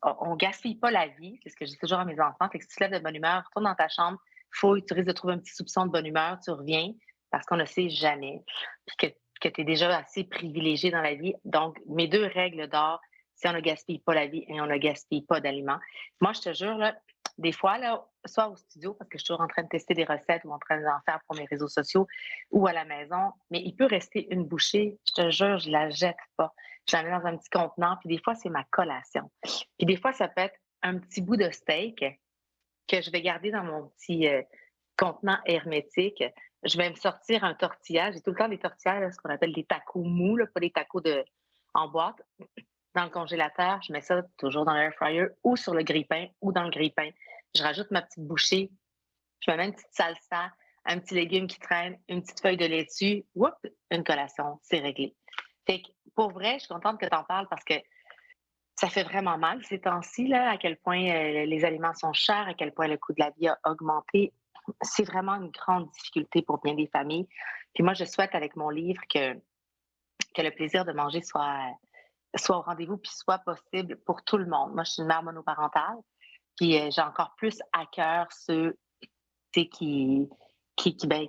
On ne gaspille pas la vie, c'est ce que je dis toujours à mes enfants. Fait que si tu te lèves de bonne humeur, retourne dans ta chambre, fouille, tu risques de trouver un petit soupçon de bonne humeur, tu reviens, parce qu'on ne sait jamais. Puis que tu es déjà assez privilégié dans la vie. Donc, mes 2 règles d'or, c'est on ne gaspille pas la vie et on ne gaspille pas d'aliments. Moi, je te jure, là, des fois, là, soit au studio, parce que je suis toujours en train de tester des recettes ou en train d'en faire pour mes réseaux sociaux, ou à la maison, mais il peut rester une bouchée, je te jure, je la jette pas. Je la mets dans un petit contenant, puis des fois, c'est ma collation. Puis des fois, ça peut être un petit bout de steak que je vais garder dans mon petit contenant hermétique. Je vais me sortir un tortillage. J'ai tout le temps des tortillas, là, ce qu'on appelle des tacos mous, là, pas des tacos en boîte. Dans le congélateur, je mets ça toujours dans l'air fryer ou sur le grille-pain ou dans le grille-pain. Je rajoute ma petite bouchée, je me mets une petite salsa, un petit légume qui traîne, une petite feuille de laitue, whoop, une collation, c'est réglé. Fait que pour vrai, je suis contente que tu en parles parce que ça fait vraiment mal ces temps-ci, là, à quel point les aliments sont chers, à quel point le coût de la vie a augmenté. C'est vraiment une grande difficulté pour bien des familles. Puis moi, je souhaite avec mon livre que le plaisir de manger soit au rendez-vous puis soit possible pour tout le monde. Moi, je suis une mère monoparentale, puis j'ai encore plus à cœur ceux qui pédalent,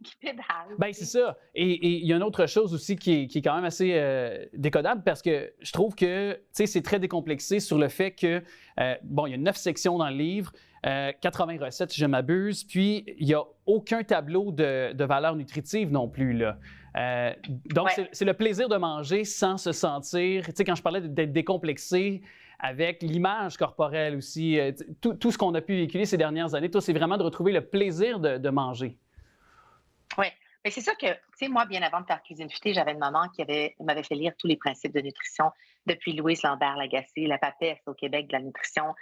qui pédalent. Ben c'est ça. Et il y a une autre chose aussi qui est quand même assez décodable parce que je trouve que c'est très décomplexé sur le fait que, bon, il y a 9 sections dans le livre, 80 recettes si je m'abuse, puis il n'y a aucun tableau de valeur nutritive non plus, là. Donc, Ouais. c'est le plaisir de manger sans se sentir, tu sais, quand je parlais d'être décomplexé avec l'image corporelle aussi, tout ce qu'on a pu véhiculer ces dernières années, toi, c'est vraiment de retrouver le plaisir de manger. Oui. Mais c'est ça que, tu sais, moi, bien avant de faire Cuisine Futée, j'avais une maman qui m'avait fait lire tous les principes de nutrition depuis Louise Lambert-Lagacé, la papesse au Québec de la nutrition.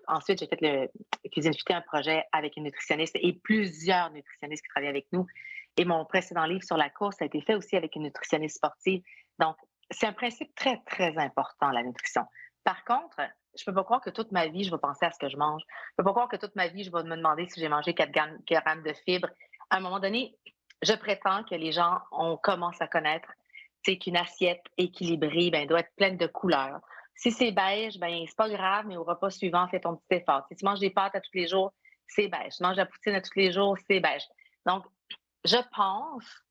Ensuite, j'ai fait le Cuisine Futée, un projet avec une nutritionniste et plusieurs nutritionnistes qui travaillent avec nous. Et mon précédent livre sur la course a été fait aussi avec une nutritionniste sportive. Donc, c'est un principe très, très important, la nutrition. Par contre, je ne peux pas croire que toute ma vie, je vais penser à ce que je mange. Je ne peux pas croire que toute ma vie, je vais me demander si j'ai mangé 4 grammes de fibres. À un moment donné, je prétends que les gens, on commence à connaître qu'une assiette équilibrée doit être pleine de couleurs. Si c'est beige, c'est pas grave, mais au repas suivant, fais ton petit effort. Si tu manges des pâtes à tous les jours, c'est beige. Tu manges la poutine à tous les jours, c'est beige. Donc, je pense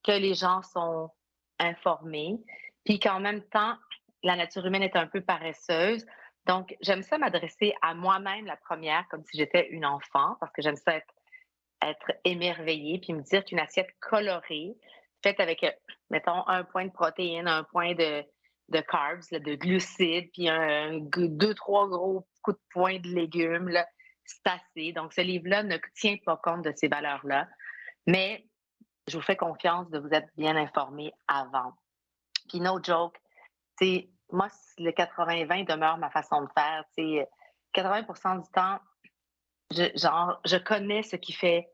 que les gens sont informés, puis qu'en même temps, la nature humaine est un peu paresseuse. Donc, j'aime ça m'adresser à moi-même la première, comme si j'étais une enfant, parce que j'aime ça être émerveillée, puis me dire qu'une assiette colorée, faite avec, mettons, un point de protéines, un point de de carbs, là, de glucides, puis 2-3 gros coups de poing de légumes, là, c'est assez. Donc, ce livre-là ne tient pas compte de ces valeurs-là, mais je vous fais confiance de vous être bien informé avant. Puis, no joke, moi, le 80-20 demeure ma façon de faire. 80% du temps, je connais ce qui fait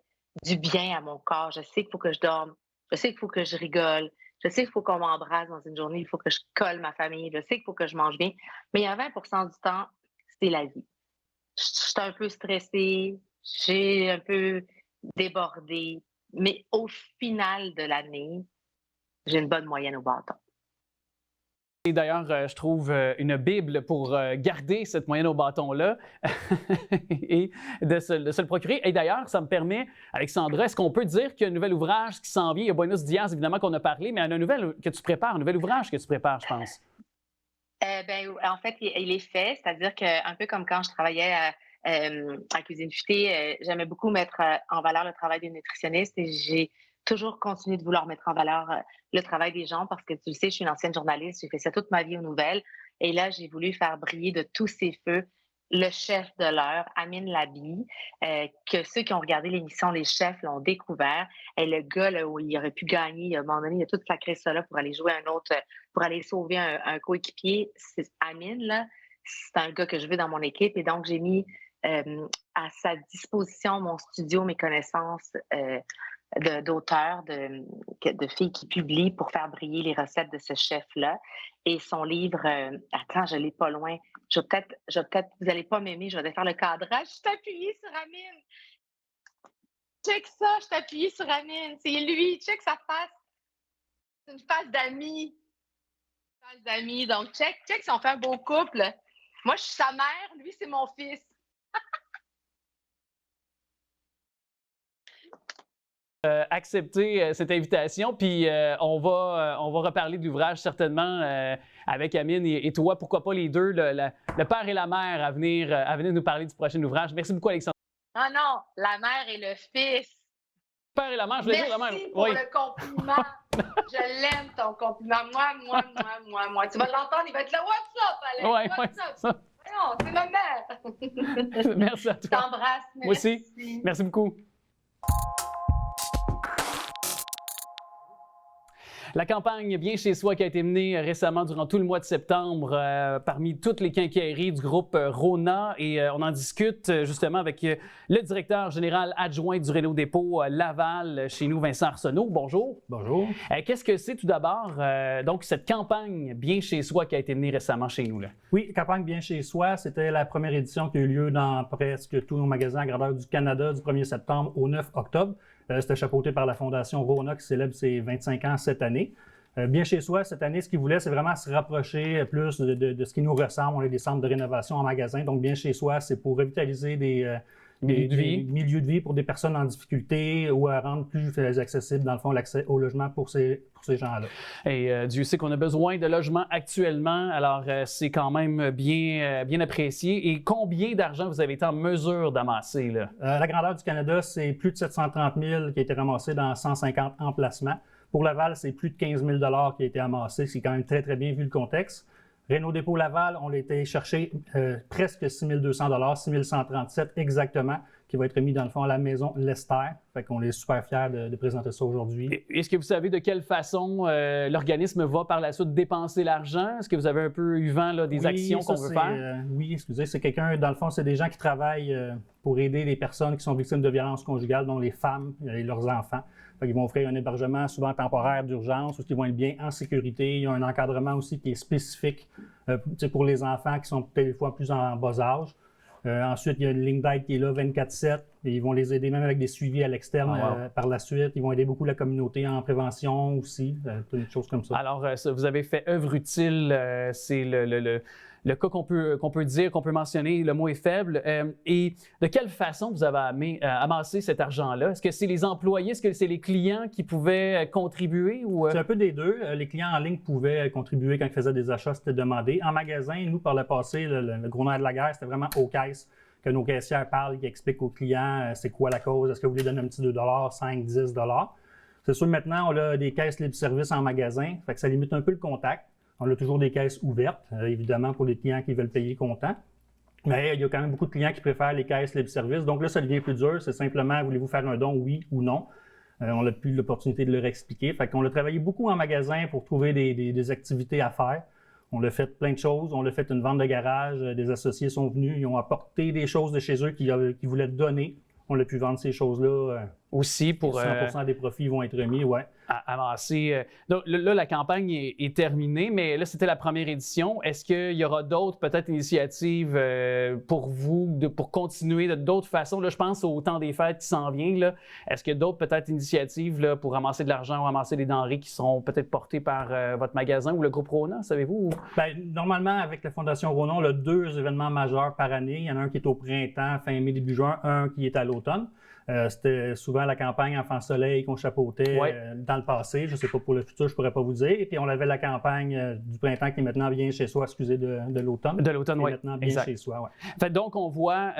du bien à mon corps. Je sais qu'il faut que je dorme. Je sais qu'il faut que je rigole. Je sais qu'il faut qu'on m'embrasse dans une journée. Il faut que je colle ma famille. Je sais qu'il faut que je mange bien. Mais il y a 20% du temps, c'est la vie. Je suis un peu stressée. J'ai un peu débordé. Mais au final de l'année, j'ai une bonne moyenne au bâton. Et d'ailleurs, je trouve une Bible pour garder cette moyenne au bâton-là et de se le procurer. Et d'ailleurs, ça me permet, Alexandra, est-ce qu'on peut dire qu'il y a un nouvel ouvrage qui s'en vient? Il y a Buenos Dias, évidemment, qu'on a parlé, mais il y a un nouvel que tu prépares, un nouvel ouvrage que tu prépares, je pense. En fait, il est fait, c'est-à-dire qu'un peu comme quand je travaillais à Cuisine Futée, j'aimais beaucoup mettre en valeur le travail des nutritionnistes et j'ai toujours continué de vouloir mettre en valeur le travail des gens parce que tu le sais, je suis une ancienne journaliste, j'ai fait ça toute ma vie aux nouvelles et là, j'ai voulu faire briller de tous ses feux le chef de l'heure, Amine Labi, que ceux qui ont regardé l'émission Les Chefs l'ont découvert. Et le gars là, où il aurait pu gagner, à un moment donné, il a tout sacré ça là pour aller jouer un autre, pour aller sauver un coéquipier. C'est Amine, là, c'est un gars que je veux dans mon équipe et donc j'ai mis à sa disposition mon studio, mes connaissances d'auteurs, de filles qui publient pour faire briller les recettes de ce chef-là. Et son livre, attends, je l'ai pas loin. Je vais peut-être, vous n'allez pas m'aimer, je vais faire le cadrage. Je suis appuyée sur Amine. Check ça, je suis appuyée sur Amine. C'est lui, check sa face. C'est une face d'amis. Donc, check si on fait un beau couple. Moi, je suis sa mère, lui, c'est mon fils. Accepter cette invitation, puis on va reparler de l'ouvrage certainement avec Amine et toi, pourquoi pas les deux, le père et la mère à venir nous parler du prochain ouvrage. Merci beaucoup, Alexandre. Non, la mère et le fils. Le père et la mère, je voulais dire la mère. Merci pour le compliment. Je l'aime, ton compliment. Moi. Tu vas l'entendre, il va être là, what's up, Alex? What's up? Non, c'est ma mère. Merci à toi. Je t'embrasse. Moi aussi. Merci beaucoup. La campagne Bien chez soi qui a été menée récemment durant tout le mois de septembre parmi toutes les quincailleries du groupe Rona et on en discute justement avec le directeur général adjoint du Réno Dépôt Laval chez nous, Vincent Arsenault. Bonjour. Bonjour. Qu'est-ce que c'est tout d'abord donc cette campagne Bien chez soi qui a été menée récemment chez nous là? Oui, campagne Bien chez soi, c'était la première édition qui a eu lieu dans presque tous nos magasins à grandeur du Canada du 1er septembre au 9 octobre. C'était chapeauté par la Fondation Rona qui célèbre ses 25 ans cette année. Bien chez soi, cette année, ce qu'ils voulaient, c'est vraiment se rapprocher plus de ce qui nous ressemble. On a des centres de rénovation en magasin. Donc, Bien chez soi, c'est pour revitaliser des milieux de vie pour des personnes en difficulté ou à rendre plus accessible, dans le fond, l'accès au logement pour ces gens-là. Et Dieu sait qu'on a besoin de logements actuellement, alors c'est quand même bien apprécié. Et combien d'argent vous avez été en mesure d'amasser, là? La grandeur du Canada, c'est plus de 730 000 qui a été ramassé dans 150 emplacements. Pour Laval, c'est plus de 15 000 qui a été amassé, ce qui est quand même très, très bien vu le contexte. Réno Dépôt Laval, on a été chercher presque 6 200 6 137 exactement, qui va être mis dans le fond à la maison Lester. Fait qu'on est super fiers de présenter ça aujourd'hui. Est-ce que vous savez de quelle façon l'organisme va par la suite dépenser l'argent? Est-ce que vous avez un peu eu vent là, des actions qu'on veut faire? Oui, excusez, c'est quelqu'un, dans le fond, c'est des gens qui travaillent pour aider les personnes qui sont victimes de violences conjugales, dont les femmes et leurs enfants. Ils vont offrir un hébergement souvent temporaire d'urgence où ils vont être bien en sécurité. Il y a un encadrement aussi qui est spécifique pour les enfants qui sont peut-être des fois plus en bas âge. Ensuite, il y a une ligne d'aide qui est là 24/7. Et ils vont les aider même avec des suivis à l'externe par la suite. Ils vont aider beaucoup la communauté en prévention aussi, des choses comme ça. Alors, vous avez fait œuvre utile. C'est le cas qu'on peut dire, qu'on peut mentionner, le mot est faible. Et de quelle façon vous avez amassé cet argent-là? Est-ce que c'est les employés, est-ce que c'est les clients qui pouvaient contribuer? Ou... C'est un peu des deux. Les clients en ligne pouvaient contribuer quand ils faisaient des achats, c'était demandé. En magasin, nous, par le passé, le gros nerf de la guerre, c'était vraiment aux caisses que nos caissières parlent, qui expliquent aux clients c'est quoi la cause, est-ce que vous voulez donner un petit 2 5 10 C'est sûr, maintenant, on a des caisses libre-service en magasin, fait que ça limite un peu le contact. On a toujours des caisses ouvertes, évidemment, pour les clients qui veulent payer comptant. Mais il y a quand même beaucoup de clients qui préfèrent les caisses libre-service. Donc là, ça devient plus dur. C'est simplement, voulez-vous faire un don, oui ou non? On n'a plus l'opportunité de leur expliquer. Fait qu'on a travaillé beaucoup en magasin pour trouver des activités à faire. On a fait plein de choses. On a fait une vente de garage. Des associés sont venus. Ils ont apporté des choses de chez eux qu'ils voulaient donner. On a pu vendre ces choses-là. Aussi pour 100% des profits vont être remis, ouais. Avancer. Donc là, la campagne est terminée, mais là, c'était la première édition. Est-ce qu'il y aura d'autres, peut-être, initiatives pour vous, pour continuer de d'autres façons? Là, je pense au temps des fêtes qui s'en vient. Là. Est-ce qu'il y a d'autres, peut-être, initiatives là, pour ramasser de l'argent ou ramasser des denrées qui seront peut-être portées par votre magasin ou le groupe Rona, savez-vous? Bien, normalement, avec la Fondation Rona, on a 2 événements majeurs par année. Il y en a un qui est au printemps, fin mai, début juin, un qui est à l'automne. C'était souvent la campagne Enfant Soleil qu'on chapeautait dans le passé. Je ne sais pas pour le futur, je ne pourrais pas vous dire. Et puis on avait la campagne du printemps qui est maintenant bien chez soi, de l'automne. De l'automne, oui. Maintenant bien chez soi, oui. Fait, donc, on voit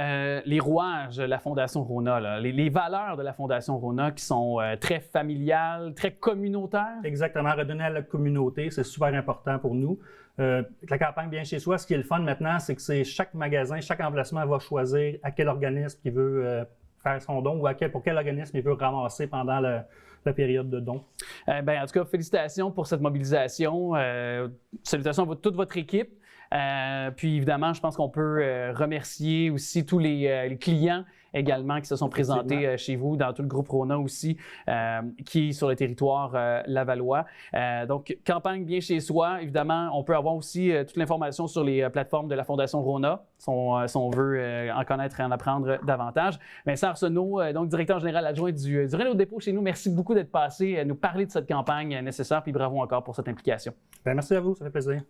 les rouages de la Fondation Rona, là, les valeurs de la Fondation Rona qui sont très familiales, très communautaires. Exactement, redonner à la communauté, c'est super important pour nous. La campagne Bien chez soi, ce qui est le fun maintenant, c'est que chaque magasin, chaque emplacement va choisir à quel organisme il veut faire son don ou pour quel organisme il veut ramasser pendant la période de don. En tout cas, félicitations pour cette mobilisation. Salutations à toute votre équipe. Puis évidemment, je pense qu'on peut remercier aussi tous les clients également qui se sont présentés chez vous, dans tout le groupe Rona aussi, qui est sur le territoire lavallois. Donc, campagne Bien chez soi. Évidemment, on peut avoir aussi toute l'information sur les plateformes de la Fondation Rona, si on veut en connaître et en apprendre davantage. Vincent Arsenault, donc directeur général adjoint du Réno Dépôt chez nous, merci beaucoup d'être passé nous parler de cette campagne nécessaire, puis bravo encore pour cette implication. Bien, merci à vous, ça fait plaisir.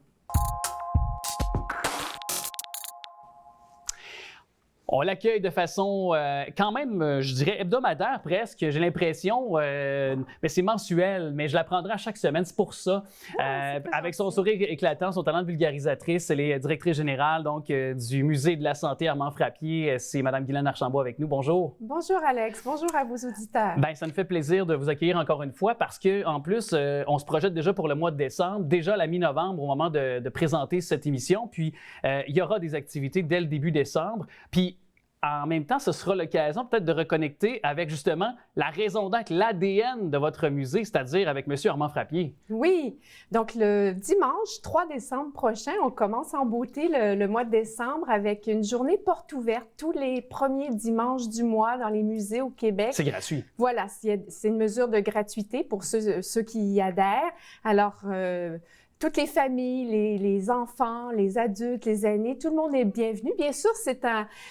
On l'accueille de façon quand même, je dirais, hebdomadaire presque. J'ai l'impression, mais c'est mensuel, mais je la prendrai à chaque semaine. C'est pour ça. Avec son sourire éclatant, son talent de vulgarisatrice, elle est directrice générale donc, du Musée de la Santé Armand Frappier. C'est Mme Guylaine Archambault avec nous. Bonjour. Bonjour Alex. Bonjour à vos auditeurs. Bien, ça me fait plaisir de vous accueillir encore une fois parce qu'en plus, on se projette déjà pour le mois de décembre, déjà à la mi-novembre au moment de présenter cette émission. Puis, il y aura des activités dès le début décembre. Puis, en même temps, ce sera l'occasion peut-être de reconnecter avec justement la raison d'être, l'ADN de votre musée, c'est-à-dire avec M. Armand Frappier. Oui, donc le dimanche 3 décembre prochain, on commence en beauté le mois de décembre avec une journée porte ouverte tous les premiers dimanches du mois dans les musées au Québec. C'est gratuit. Voilà, c'est une mesure de gratuité pour ceux qui y adhèrent. Alors, toutes les familles, les enfants, les adultes, les aînés, tout le monde est bienvenu. Bien sûr,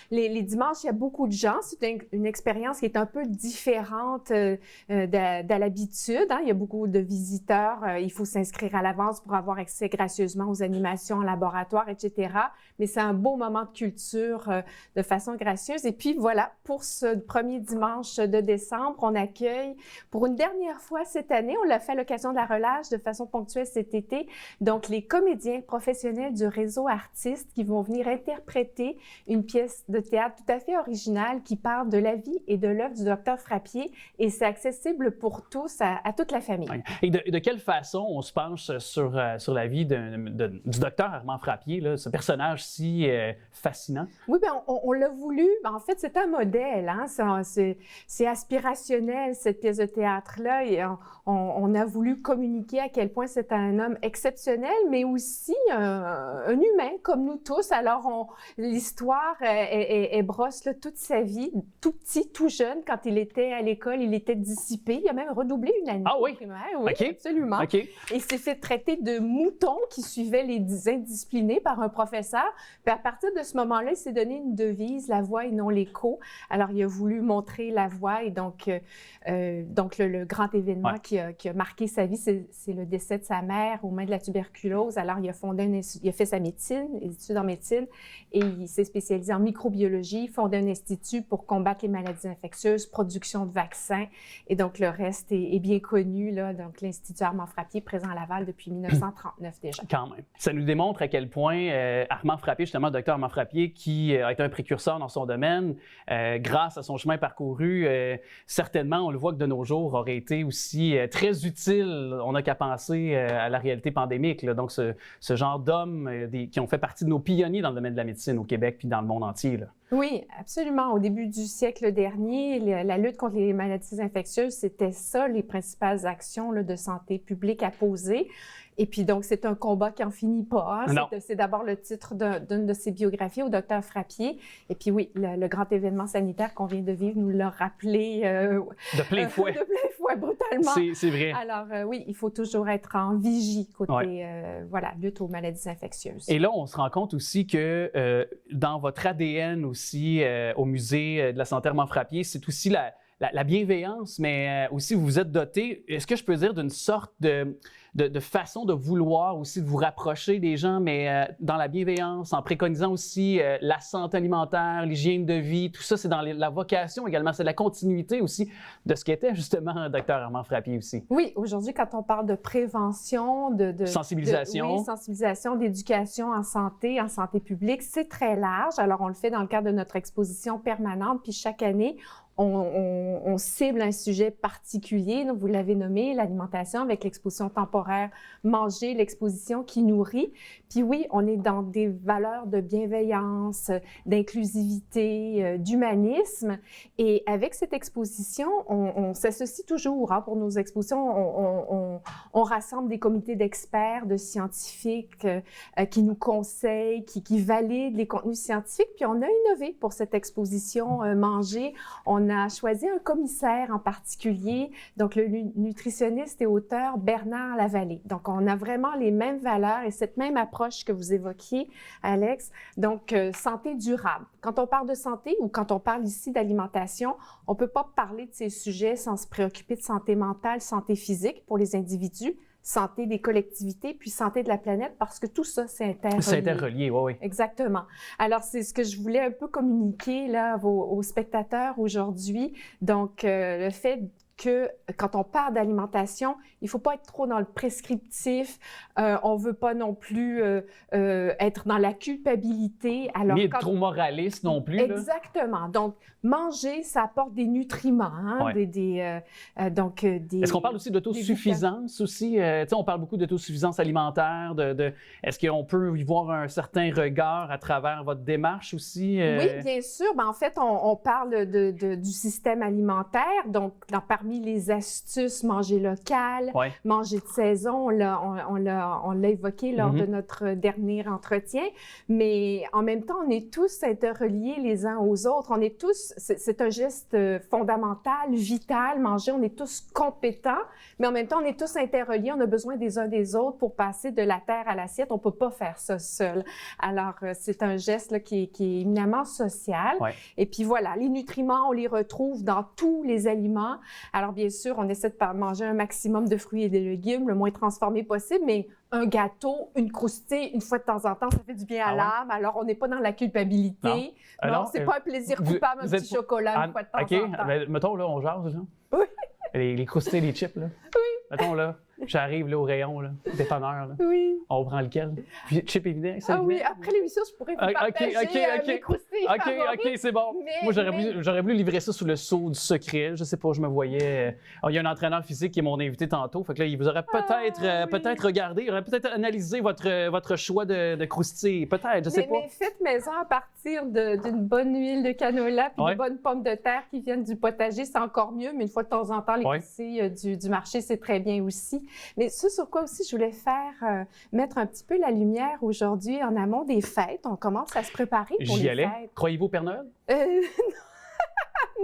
les dimanches, il y a beaucoup de gens. C'est une expérience qui est un peu différente de l'habitude. Hein. Il y a beaucoup de visiteurs. Il faut s'inscrire à l'avance pour avoir accès gracieusement aux animations en laboratoire, etc. Mais c'est un beau moment de culture de façon gracieuse. Et puis voilà, pour ce premier dimanche de décembre, on accueille pour une dernière fois cette année, on l'a fait à l'occasion de la relâche de façon ponctuelle cet été, donc les comédiens professionnels du réseau artistes qui vont venir interpréter une pièce de théâtre tout à fait originale qui parle de la vie et de l'œuvre du Dr Frappier et c'est accessible pour tous, à toute la famille. Et de quelle façon on se penche sur la vie du Dr Armand Frappier, là, ce personnage si fascinant? Oui, bien, on l'a voulu. En fait, c'est un modèle. Hein? C'est aspirationnel, cette pièce de théâtre-là. Et on a voulu communiquer à quel point c'est un homme exceptionnel, mais aussi un humain comme nous tous. Alors, l'histoire, elle brosse là, toute sa vie. Tout petit, tout jeune, quand il était à l'école, il était dissipé. Il a même redoublé une année primaire. Oui, okay. Absolument. Okay. Et il s'est fait traiter de mouton qui suivait les indisciplinés par un professeur. Puis à partir de ce moment-là, il s'est donné une devise, la voix et non l'écho. Alors, il a voulu montrer la voix et donc le grand événement qui a marqué sa vie, c'est le décès de sa mère aux mains de la tuberculose. Alors, il a fait sa médecine, des études en médecine, et il s'est spécialisé en microbiologie, fondé un institut pour combattre les maladies infectieuses, production de vaccins, et donc le reste est bien connu, là, donc l'Institut Armand Frappier, présent à Laval depuis 1939 déjà. Quand même. Ça nous démontre à quel point Armand Frappier, justement, le Dr Armand Frappier, qui a été un précurseur dans son domaine, grâce à son chemin parcouru, certainement, on le voit que de nos jours, aurait été aussi très utile. On n'a qu'à penser à la réalité pandémique pandémique. Là. Donc, ce genre d'hommes qui ont fait partie de nos pionniers dans le domaine de la médecine au Québec puis dans le monde entier. Là. Oui, absolument. Au début du siècle dernier, la lutte contre les maladies infectieuses, c'était ça, les principales actions là, de santé publique à poser. Et puis donc, c'est un combat qui n'en finit pas. Hein? C'est d'abord le titre d'une de ses biographies au docteur Frappier. Et puis oui, le grand événement sanitaire qu'on vient de vivre nous l'a rappelé de plein fouet. De plein fouet, brutalement. C'est vrai. Alors oui, il faut toujours être en vigie côté lutte aux maladies infectieuses. Et là, on se rend compte aussi que dans votre ADN aussi, au musée de la santé Armand Frappier, c'est aussi la bienveillance, mais aussi vous vous êtes doté, est-ce que je peux dire, d'une sorte de façon de vouloir aussi de vous rapprocher des gens, mais dans la bienveillance, en préconisant aussi la santé alimentaire, l'hygiène de vie, tout ça, c'est dans la vocation également, c'est la continuité aussi de ce qu'était justement Dr Armand Frappier aussi. Oui, aujourd'hui, quand on parle de prévention, de sensibilisation. Sensibilisation, d'éducation en santé publique, c'est très large. Alors, on le fait dans le cadre de notre exposition permanente, puis chaque année, on cible un sujet particulier. Donc, vous l'avez nommé, l'alimentation, avec l'exposition temporaire Manger, l'exposition qui nourrit. Puis oui, on est dans des valeurs de bienveillance, d'inclusivité, d'humanisme. Et avec cette exposition, on s'associe toujours pour nos expositions. On rassemble des comités d'experts, de scientifiques qui nous conseillent, qui valident les contenus scientifiques. Puis on a innové pour cette exposition Manger. On a choisi un commissaire en particulier, donc le nutritionniste et auteur Bernard Lavallée. Donc, on a vraiment les mêmes valeurs et cette même approche que vous évoquiez, Alex. Donc, santé durable. Quand on parle de santé ou quand on parle ici d'alimentation, on ne peut pas parler de ces sujets sans se préoccuper de santé mentale, santé physique pour les individus, santé des collectivités, puis santé de la planète, parce que tout ça, c'est interrelié. C'est interrelié, oui. Exactement. Alors, c'est ce que je voulais un peu communiquer là, aux spectateurs aujourd'hui. Donc, le fait que quand on parle d'alimentation, il ne faut pas être trop dans le prescriptif. On ne veut pas non plus être dans la culpabilité. Alors, ni être trop moraliste non plus. Exactement. Là. Donc, manger, ça apporte des nutriments. Hein, Est-ce qu'on parle aussi d'autosuffisance aussi? On parle beaucoup d'autosuffisance alimentaire. Est-ce qu'on peut y voir un certain regard à travers votre démarche aussi? Oui, bien sûr. En fait, on parle du système alimentaire. Donc, parmi les astuces, manger local, manger de saison, on l'a évoqué lors de notre dernier entretien, mais en même temps, on est tous interreliés les uns aux autres. On est tous, c'est un geste fondamental, vital, manger, on est tous compétents, mais en même temps, on est tous interreliés, on a besoin des uns des autres pour passer de la terre à l'assiette. On ne peut pas faire ça seul. Alors, c'est un geste là, qui est éminemment social. Et puis voilà, les nutriments, on les retrouve dans tous les aliments. Alors, bien sûr, on essaie de manger un maximum de fruits et de légumes, le moins transformé possible, mais un gâteau, une croustille, une fois de temps en temps, ça fait du bien à l'âme. Alors, on n'est pas dans la culpabilité. Non, c'est pas un plaisir coupable, un petit chocolat une fois de temps en temps. OK, mettons, là, on jase, là. Oui. Les croustilles, les chips, là. Oui. Mettons, là, j'arrive là, au rayon, là, dépanneur, là. Oui. On prend lequel? Puis, chips et vinaigre, ça? Ah oui, après l'émission, je pourrais vous partager mes croustilles favorites. OK, c'est bon. Moi, j'aurais voulu livrer ça sous le sceau du secret. Je sais pas, je me voyais... il y a un entraîneur physique qui est mon invité tantôt. Fait que là, il vous aurait peut-être regardé, il aurait peut-être analysé votre choix de croustilles. Peut-être, je sais pas. Mais faites maison à partir d'une bonne huile de canola puis de bonnes pommes de terre qui viennent du potager, c'est encore mieux. Mais une fois de temps en temps, les croustilles du marché, c'est très bien aussi. Mais ce sur quoi aussi je voulais faire... mettre un petit peu la lumière aujourd'hui en amont des fêtes. On commence à se préparer pour les fêtes. Croyez-vous au Père Noël?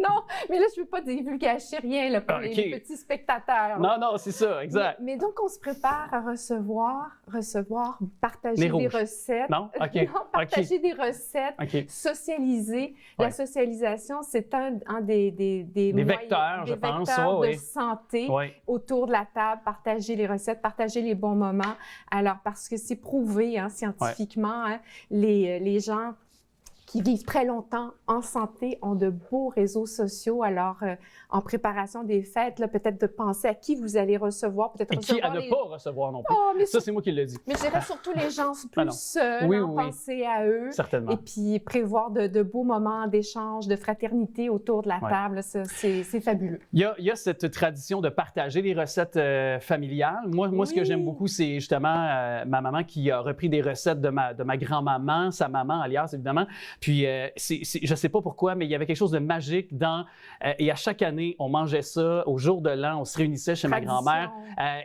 Non, mais là, je ne veux pas divulgacher rien là, pour les petits spectateurs. Non, c'est ça, exact. Mais donc, on se prépare à recevoir, partager des recettes. Non? OK. Non, partager des recettes, socialiser. La socialisation, c'est un des vecteurs, je pense, de santé autour de la table, partager les recettes, partager les bons moments. Alors, parce que c'est prouvé scientifiquement, les gens qui vivent très longtemps en santé ont de beaux réseaux sociaux. Alors, en préparation des fêtes, là, peut-être de penser à qui vous allez recevoir, peut-être Et qui à ne les... pas recevoir non plus. Oh, mais Ça, c'est moi qui l'ai dit. mais je dirais surtout les gens plus non. seuls, Oui, hein, oui, oui. penser à eux. Certainement. Et puis prévoir de beaux moments d'échange, de fraternité autour de la Ouais. table. Ça, c'est fabuleux. Il y a cette tradition de partager les recettes familiales. Moi, ce que Oui. j'aime beaucoup, c'est justement ma maman qui a repris des recettes de ma grand-maman, sa maman, alias, évidemment. Puis, je ne sais pas pourquoi, mais il y avait quelque chose de magique dans... et à chaque année, on mangeait ça. Au jour de l'an, on se réunissait chez Tradition. ma grand-mère.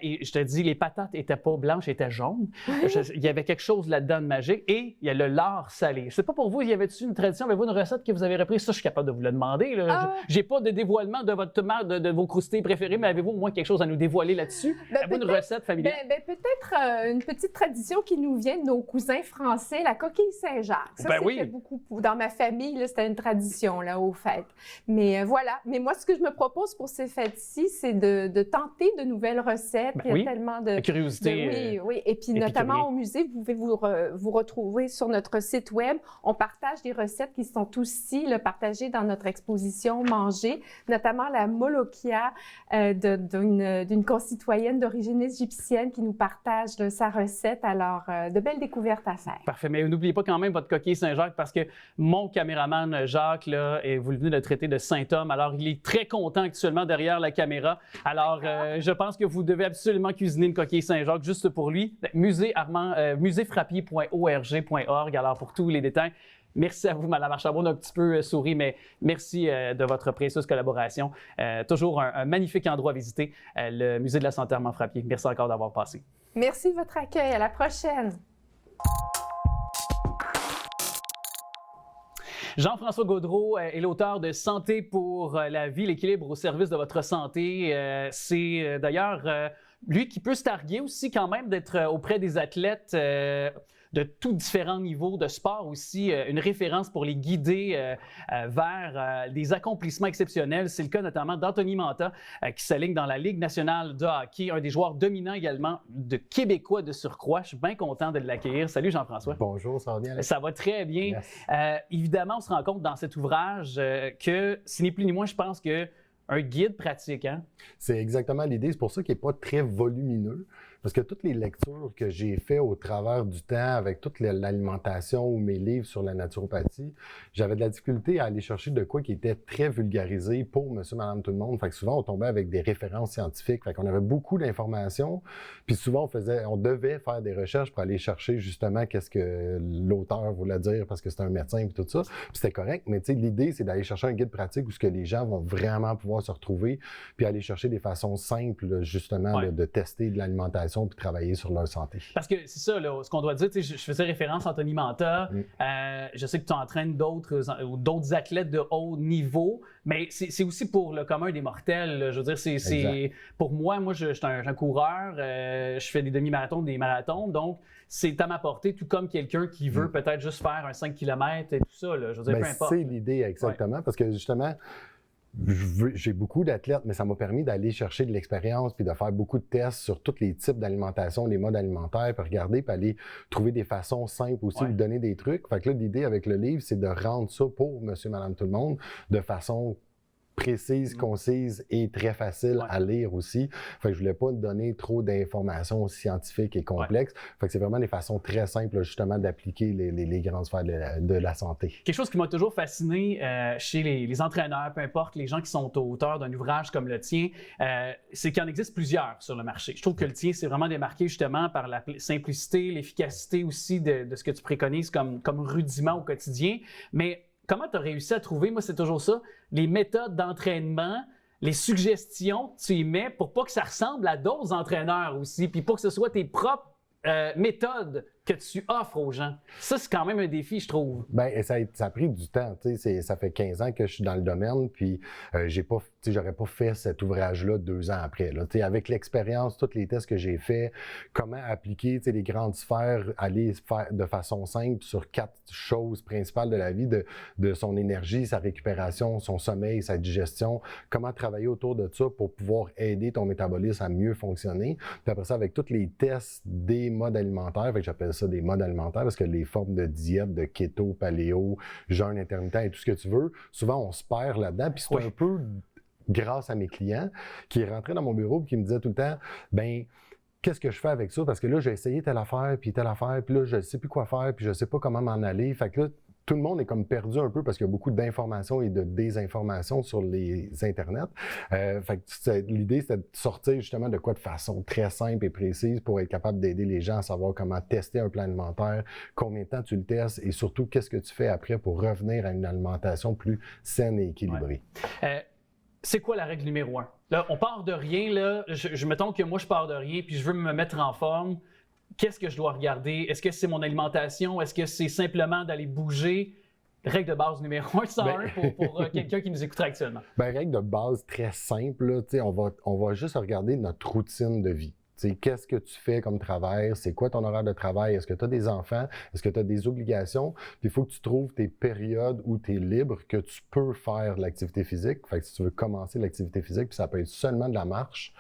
Et je te dis, les patates n'étaient pas blanches, étaient jaunes. Il y avait quelque chose là-dedans de magique. Et il y a le lard salé. Je ne sais pas pour vous, y avait-tu une tradition? Avez-vous une recette que vous avez reprise? Ça, je suis capable de vous le demander. Là. J'ai pas de dévoilement de votre tomate, de vos croustilles préférées, mais avez-vous au moins quelque chose à nous dévoiler là-dessus? Avez-vous une recette familiale? Peut-être une petite tradition qui nous vient de nos cousins français, la coquille Saint-Jacques. Ça, Ben c'est oui. fait beaucoup. Dans ma famille, là, c'était une tradition là, aux fêtes. Mais voilà. Mais moi, ce que je me propose pour ces fêtes-ci, c'est de tenter de nouvelles recettes. Ben Il y a oui. tellement de... La curiosité. Oui. Et puis, notamment au musée, vous pouvez vous retrouver sur notre site Web. On partage des recettes qui sont aussi là, partagées dans notre exposition Manger, notamment la molokhia d'une concitoyenne d'origine égyptienne qui nous partage là, sa recette. Alors, de belles découvertes à faire. Parfait, mais n'oubliez pas quand même votre coquille Saint-Jacques parce que mon caméraman Jacques, là, et vous venez de le traiter de Saint-Homme, alors il est très content actuellement derrière la caméra. Alors, je pense que vous devez absolument cuisiner une coquille Saint-Jacques juste pour lui. Muséfrappier.org.org, alors pour tous les détails. Merci à vous, Mme Archambault. On a un petit peu souri, mais merci de votre précieuse collaboration. Toujours un magnifique endroit à visiter, le Musée de la Santé Armand Frappier. Merci encore d'avoir passé. Merci de votre accueil. À la prochaine. Jean-François Gaudreault est l'auteur de Santé pour la vie, l'équilibre au service de votre santé. C'est d'ailleurs lui qui peut se targuer aussi quand même d'être auprès des athlètes de tous différents niveaux de sport aussi, une référence pour les guider vers des accomplissements exceptionnels. C'est le cas notamment d'Anthony Manta qui s'aligne dans la Ligue nationale de hockey, un des joueurs dominants également de Québécois de surcroît. Je suis bien content de l'accueillir. Salut Jean-François. Bonjour, ça va bien? Alex? Ça va très bien. Yes. Évidemment, on se rend compte dans cet ouvrage que, ce n'est plus ni moins, je pense, qu'un guide pratique. Hein? C'est exactement l'idée. C'est pour ça qu'il n'est pas très volumineux. Parce que toutes les lectures que j'ai faites au travers du temps avec toute l'alimentation ou mes livres sur la naturopathie, j'avais de la difficulté à aller chercher de quoi qui était très vulgarisé pour monsieur, madame, tout le monde. Fait que souvent, on tombait avec des références scientifiques. Fait qu'on avait beaucoup d'informations. Puis souvent, on devait faire des recherches pour aller chercher justement qu'est-ce que l'auteur voulait dire parce que c'est un médecin et tout ça. Puis c'était correct. Mais tu sais, l'idée, c'est d'aller chercher un guide pratique où ce que les gens vont vraiment pouvoir se retrouver puis aller chercher des façons simples, justement, Ouais. de tester de l'alimentation puis travailler sur leur santé. Parce que c'est ça, là, ce qu'on doit dire, je faisais référence à Anthony Manta. Je sais que tu entraînes d'autres athlètes de haut niveau, mais c'est aussi pour le commun des mortels. Là. Je veux dire, pour moi, je suis un coureur, je fais des demi-marathons, des marathons, donc c'est à ma portée, tout comme quelqu'un qui veut peut-être juste faire un 5 km et tout ça. Là. Je veux dire, peu importe. C'est l'idée, exactement, parce que justement, j'ai beaucoup d'athlètes, mais ça m'a permis d'aller chercher de l'expérience puis de faire beaucoup de tests sur tous les types d'alimentation, les modes alimentaires, puis regarder, puis aller trouver des façons simples aussi de donner des trucs. Fait que là, l'idée avec le livre, c'est de rendre ça pour monsieur, madame, tout le monde de façon précise, concise et très facile à lire aussi. Fait que je voulais pas donner trop d'informations scientifiques et complexes. Fait que c'est vraiment des façons très simples, justement, d'appliquer les grandes sphères de la santé. Quelque chose qui m'a toujours fasciné chez les entraîneurs, peu importe, les gens qui sont auteurs d'un ouvrage comme le tien, c'est qu'il en existe plusieurs sur le marché. Je trouve que le tien, c'est vraiment démarqué justement par la simplicité, l'efficacité aussi de ce que tu préconises comme rudiment au quotidien. Mais comment tu as réussi à trouver, moi c'est toujours ça, les méthodes d'entraînement, les suggestions que tu y mets pour pas que ça ressemble à d'autres entraîneurs aussi, puis pour que ce soit tes propres méthodes que tu offres aux gens. Ça, c'est quand même un défi, je trouve. Bien, ça a pris du temps. Ça fait 15 ans que je suis dans le domaine, puis j'aurais pas fait cet ouvrage-là 2 ans après. Là. Avec l'expérience, tous les tests que j'ai faits, comment appliquer les grandes sphères, aller faire de façon simple sur 4 choses principales de la vie, de son énergie, sa récupération, son sommeil, sa digestion, comment travailler autour de ça pour pouvoir aider ton métabolisme à mieux fonctionner. Puis après ça, avec tous les tests des modes alimentaires, fait que j'appelle appelle ça des modes alimentaires, parce que les formes de diète, de keto, paléo, jeûne intermittent et tout ce que tu veux, souvent on se perd là-dedans, puis c'est un peu grâce à mes clients qui rentraient dans mon bureau et qui me disaient tout le temps, ben qu'est-ce que je fais avec ça? Parce que là, j'ai essayé telle affaire, puis là, je ne sais plus quoi faire, puis je ne sais pas comment m'en aller. Fait que là, tout le monde est comme perdu un peu parce qu'il y a beaucoup d'informations et de désinformations sur les internets. Fait que l'idée, c'était de sortir justement de quoi de façon très simple et précise pour être capable d'aider les gens à savoir comment tester un plan alimentaire, combien de temps tu le testes et surtout, qu'est-ce que tu fais après pour revenir à une alimentation plus saine et équilibrée. C'est quoi la règle numéro 1? Là, on part de rien, là. Mettons que moi, je pars de rien, puis je veux me mettre en forme. Qu'est-ce que je dois regarder? Est-ce que c'est mon alimentation? Est-ce que c'est simplement d'aller bouger? Règle de base numéro 1, 101 pour quelqu'un qui nous écouterait actuellement. Règle de base très simple, là, on va juste regarder notre routine de vie. Qu'est-ce que tu fais comme travail? C'est quoi ton horaire de travail? Est-ce que tu as des enfants? Est-ce que tu as des obligations? Puis il faut que tu trouves tes périodes où tu es libre, que tu peux faire de l'activité physique. Fait que si tu veux commencer l'activité physique, puis ça peut être seulement de la marche,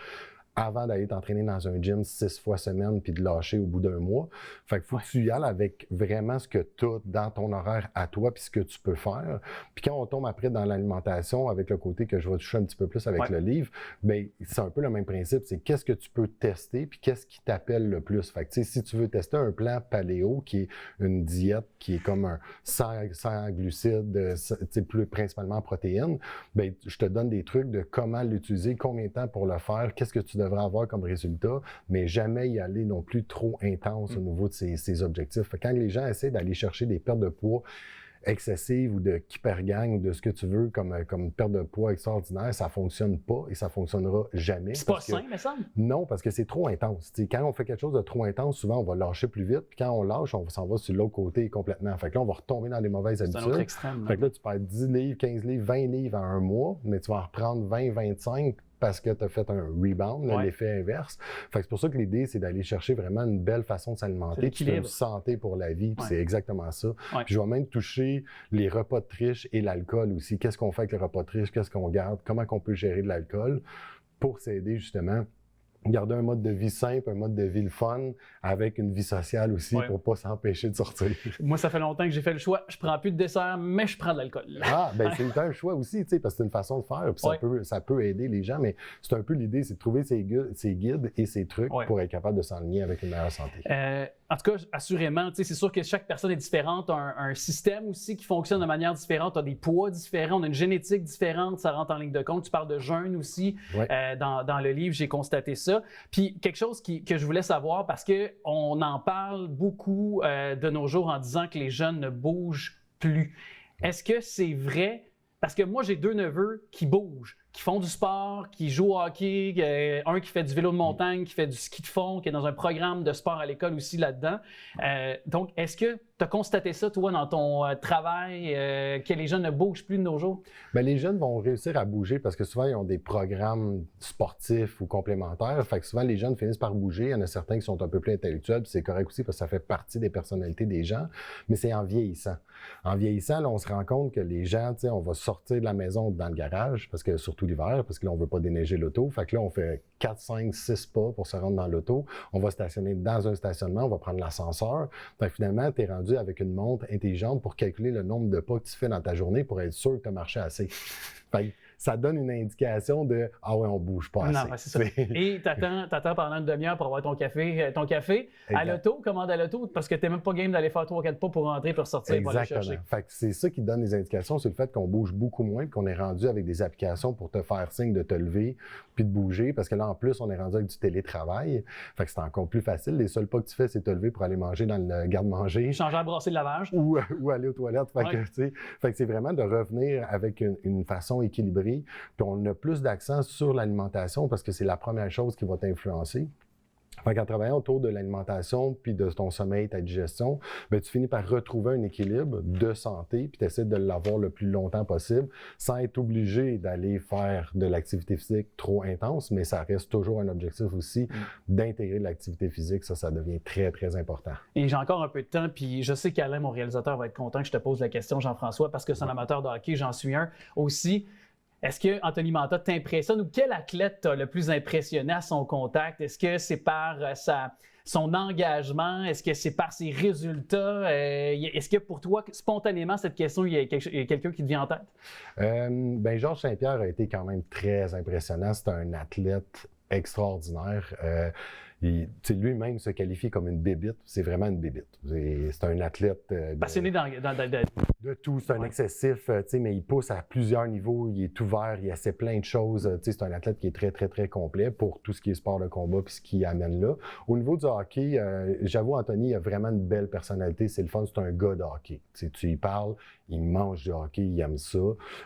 avant d'aller t'entraîner dans un gym 6 fois semaine puis de lâcher au bout d'un mois. Fait que faut que tu y ailles avec vraiment ce que tu as dans ton horaire à toi puis ce que tu peux faire. Puis quand on tombe après dans l'alimentation, avec le côté que je vais toucher un petit peu plus avec le livre, bien, c'est un peu le même principe. C'est qu'est-ce que tu peux tester puis qu'est-ce qui t'appelle le plus. Fait que si tu veux tester un plan paléo qui est une diète qui est comme un sans glucides, plus principalement en protéines, bien, je te donne des trucs de comment l'utiliser, combien de temps pour le faire, qu'est-ce que tu devrais avoir comme résultat, mais jamais y aller non plus trop intense au niveau de ses objectifs. Fait que quand les gens essaient d'aller chercher des pertes de poids excessive ou de hypergang ou de ce que tu veux comme perte de poids extraordinaire, ça fonctionne pas et ça fonctionnera jamais. C'est pas sain, mais ça? Non, parce que c'est trop intense. T'sais, quand on fait quelque chose de trop intense, souvent on va lâcher plus vite, puis quand on lâche, on s'en va sur l'autre côté complètement. Fait que là, on va retomber dans des mauvaises habitudes. C'est un autre extrême. Fait que là, tu perds 10 livres, 15 livres, 20 livres en un mois, mais tu vas en reprendre 20, 25 parce que tu as fait un rebound, l'effet inverse. Fait que c'est pour ça que l'idée, c'est d'aller chercher vraiment une belle façon de s'alimenter, puis une santé pour la vie, puis c'est exactement ça. Puis je vais même toucher les repas de triche et l'alcool aussi. Qu'est-ce qu'on fait avec les repas de triche? Qu'est-ce qu'on garde? Comment qu'on peut gérer de l'alcool pour s'aider justement garder un mode de vie simple, un mode de vie le fun, avec une vie sociale aussi pour pas s'empêcher de sortir. Moi, ça fait longtemps que j'ai fait le choix. Je prends plus de dessert, mais je prends de l'alcool. Ah, ben c'est un choix aussi, tu sais, parce que c'est une façon de faire, puis ça peut aider les gens, mais c'est un peu l'idée, c'est de trouver ses guides et ses trucs pour être capable de s'enligner avec une meilleure santé. En tout cas, assurément, c'est sûr que chaque personne est différente, un système aussi qui fonctionne de manière différente, on a des poids différents, on a une génétique différente, ça rentre en ligne de compte. Tu parles de jeûne aussi dans le livre, j'ai constaté ça. Puis quelque chose que je voulais savoir, parce qu'on en parle beaucoup de nos jours en disant que les jeunes ne bougent plus. Est-ce que c'est vrai? Parce que moi, j'ai 2 neveux qui bougent, qui font du sport, qui jouent au hockey, un qui fait du vélo de montagne, qui fait du ski de fond, qui est dans un programme de sport à l'école aussi là-dedans. Donc, est-ce que tu as constaté ça, toi, dans ton travail, que les jeunes ne bougent plus de nos jours? Bien, les jeunes vont réussir à bouger parce que souvent, ils ont des programmes sportifs ou complémentaires. Fait que souvent, les jeunes finissent par bouger. Il y en a certains qui sont un peu plus intellectuels, puis c'est correct aussi parce que ça fait partie des personnalités des gens, mais c'est en vieillissant. En vieillissant, là, on se rend compte que les gens, tu sais, on va sortir de la maison dans le garage, parce que surtout l'hiver, parce que là, on veut pas déneiger l'auto. Fait que là, on fait 4, 5, 6 pas pour se rendre dans l'auto. On va stationner dans un stationnement, on va prendre l'ascenseur. Fait que finalement, tu es rendu avec une montre intelligente pour calculer le nombre de pas que tu fais dans ta journée pour être sûr que tu as marché assez. Fait que ça donne une indication de « Ah ouais, on bouge pas assez ». Non, c'est ça. Et t'attends pendant une demi-heure pour avoir ton café à l'auto, commande à l'auto, parce que t'es même pas game d'aller faire 3-4 pas pour rentrer, pour sortir, pour aller chercher. Fait que c'est ça qui donne des indications sur le fait qu'on bouge beaucoup moins, qu'on est rendu avec des applications pour te faire signe de te lever puis de bouger, parce que là, en plus, on est rendu avec du télétravail. Fait que c'est encore plus facile. Les seuls pas que tu fais, c'est te lever pour aller manger dans le garde-manger. Changer à brasser de lavage. Ou aller aux toilettes. Fait que c'est vraiment de revenir avec une façon équilibrée. Puis on a plus d'accent sur l'alimentation parce que c'est la première chose qui va t'influencer. Fait qu'en travaillant autour de l'alimentation puis de ton sommeil, ta digestion, bien, tu finis par retrouver un équilibre de santé puis tu essaies de l'avoir le plus longtemps possible sans être obligé d'aller faire de l'activité physique trop intense, mais ça reste toujours un objectif aussi d'intégrer l'activité physique. Ça devient très, très important. Et j'ai encore un peu de temps, puis je sais qu'Alain, mon réalisateur, va être content que je te pose la question, Jean-François, parce que c'est un amateur de hockey, j'en suis un aussi. Est-ce que Anthony Mantha t'impressionne ou quel athlète t'a le plus impressionné à son contact? Est-ce que c'est par son engagement? Est-ce que c'est par ses résultats? Est-ce que pour toi, spontanément, cette question, il y a quelqu'un qui te vient en tête? Ben Georges Saint-Pierre a été quand même très impressionnant. C'est un athlète extraordinaire. Lui-même se qualifie comme une bébite. C'est vraiment une bébite. C'est un athlète passionné de tout. C'est un excessif, mais il pousse à plusieurs niveaux. Il est ouvert, il essaie plein de choses. C'est un athlète qui est très, très, très complet pour tout ce qui est sport de combat puis ce qui amène là. Au niveau du hockey, j'avoue, Anthony a vraiment une belle personnalité. C'est le fun, c'est un gars de hockey. Tu y parles, il mange du hockey, il aime ça.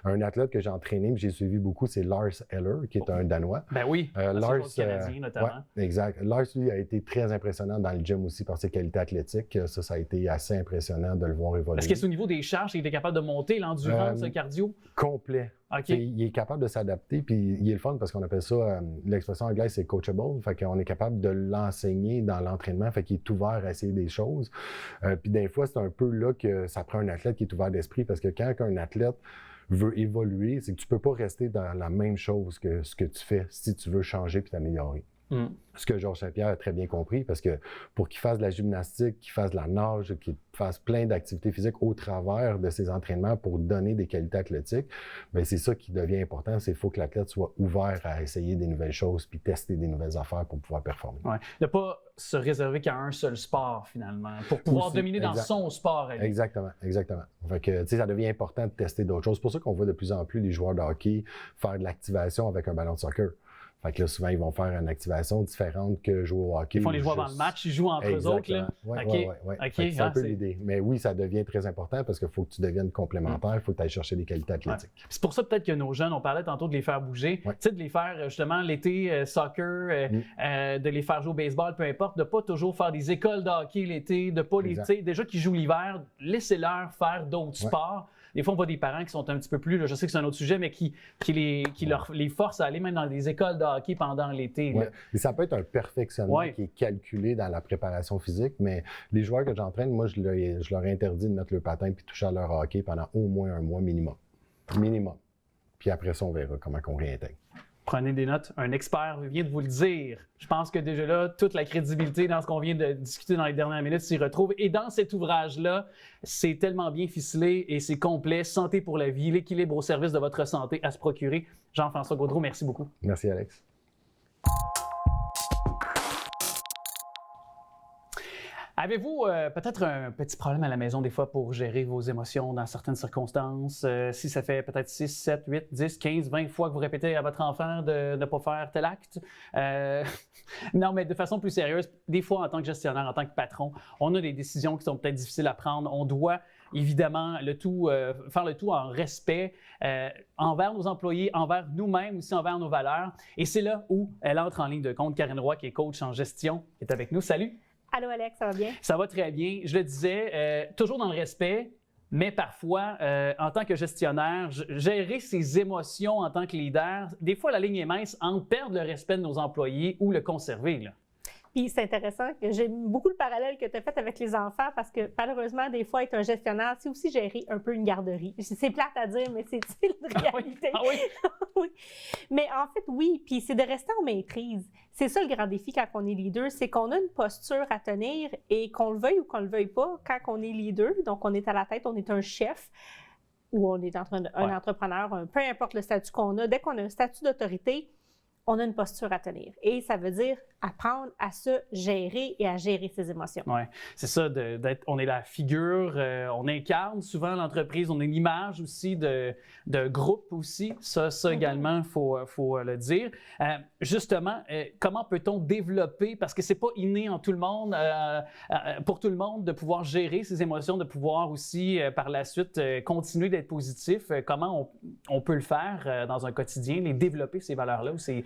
Un athlète que j'ai entraîné et j'ai suivi beaucoup, c'est Lars Eller, qui est un Danois. Ben oui, Lars, canadien notamment. Ouais, exact. Lars, lui, a été très impressionnant dans le gym aussi par ses qualités athlétiques. Ça a été assez impressionnant de le voir évoluer. Est-ce que c'est au niveau des charges qu'il était capable de monter, l'endurance, le cardio? Complet. Okay. Il est capable de s'adapter, puis il est le fun parce qu'on appelle ça, l'expression anglaise, c'est coachable. Fait qu'on est capable de l'enseigner dans l'entraînement, fait qu'il est ouvert à essayer des choses. Puis des fois, c'est un peu là que ça prend un athlète qui est ouvert d'esprit, parce que quand un athlète veut évoluer, c'est que tu peux pas rester dans la même chose que ce que tu fais si tu veux changer puis t'améliorer. Ce que Georges Saint-Pierre a très bien compris, parce que pour qu'il fasse de la gymnastique, qu'il fasse de la nage, qu'il fasse plein d'activités physiques au travers de ses entraînements pour donner des qualités athlétiques, bien, c'est ça qui devient important, c'est qu'il faut que l'athlète soit ouvert à essayer des nouvelles choses puis tester des nouvelles affaires pour pouvoir performer. Ouais. Ne pas se réserver qu'à un seul sport, finalement, pour pouvoir dominer dans son sport. Exactement. Fait que, ça devient important de tester d'autres choses. C'est pour ça qu'on voit de plus en plus les joueurs de hockey faire de l'activation avec un ballon de soccer. Fait que là, souvent, ils vont faire une activation différente que jouer au hockey. Ils font les joueurs dans le match, ils jouent entre eux autres. Là. Oui. C'est un peu l'idée. Mais oui, ça devient très important parce qu'il faut que tu deviennes complémentaire, il faut que tu ailles chercher des qualités athlétiques. Ouais. C'est pour ça peut-être que nos jeunes, on parlait tantôt de les faire bouger, tu sais, de les faire justement l'été, soccer, de les faire jouer au baseball, peu importe, de ne pas toujours faire des écoles de hockey l'été, de pas les, tu sais, déjà qu'ils jouent l'hiver, laissez-leur faire d'autres sports. Des fois, on voit des parents qui sont un petit peu plus, là, je sais que c'est un autre sujet, mais qui les forcent à aller même dans des écoles de hockey pendant l'été. Ouais. Et ça peut être un perfectionnement qui est calculé dans la préparation physique, mais les joueurs que j'entraîne, moi, je leur interdis de mettre le patin puis toucher à leur hockey pendant au moins un mois minimum. Puis après ça, on verra comment on réintègre. Prenez des notes. Un expert vient de vous le dire. Je pense que déjà là, toute la crédibilité dans ce qu'on vient de discuter dans les dernières minutes s'y retrouve. Et dans cet ouvrage-là, c'est tellement bien ficelé et c'est complet. Santé pour la vie, l'équilibre au service de votre santé à se procurer. Jean-François Gaudreault, merci beaucoup. Merci, Alex. Avez-vous peut-être un petit problème à la maison des fois pour gérer vos émotions dans certaines circonstances? Si ça fait peut-être 6, 7, 8, 10, 15, 20 fois que vous répétez à votre enfant de ne pas faire tel acte? Non, mais de façon plus sérieuse, des fois en tant que gestionnaire, en tant que patron, on a des décisions qui sont peut-être difficiles à prendre. On doit évidemment faire le tout en respect envers nos employés, envers nous-mêmes, aussi envers nos valeurs. Et c'est là où elle entre en ligne de compte. Karine Roy, qui est coach en gestion, est avec nous. Salut! Allô Alex, ça va bien? Ça va très bien. Je le disais, toujours dans le respect, mais parfois, en tant que gestionnaire, gérer ses émotions en tant que leader, des fois la ligne est mince entre perdre le respect de nos employés ou le conserver. Là. Puis c'est intéressant que j'aime beaucoup le parallèle que tu as fait avec les enfants parce que malheureusement, des fois, être un gestionnaire, c'est aussi gérer un peu une garderie. C'est plate à dire, mais c'est une réalité. Ah oui? Oui. Mais en fait, oui, puis c'est de rester en maîtrise. C'est ça le grand défi quand on est leader, c'est qu'on a une posture à tenir et qu'on le veuille ou qu'on le veuille pas, quand on est leader, donc on est à la tête, on est un chef ou on est un entrepreneur, peu importe le statut qu'on a, dès qu'on a un statut d'autorité, on a une posture à tenir. Et ça veut dire apprendre à se gérer et à gérer ses émotions. Oui, c'est ça, on est la figure, on incarne souvent l'entreprise, on est l'image aussi de groupe aussi. Ça également, il faut le dire. Justement, comment peut-on développer, parce que c'est pas inné en tout le monde, pour tout le monde, de pouvoir gérer ses émotions, de pouvoir aussi, par la suite, continuer d'être positif. Comment on peut le faire dans un quotidien, les développer, ces valeurs-là, ou ces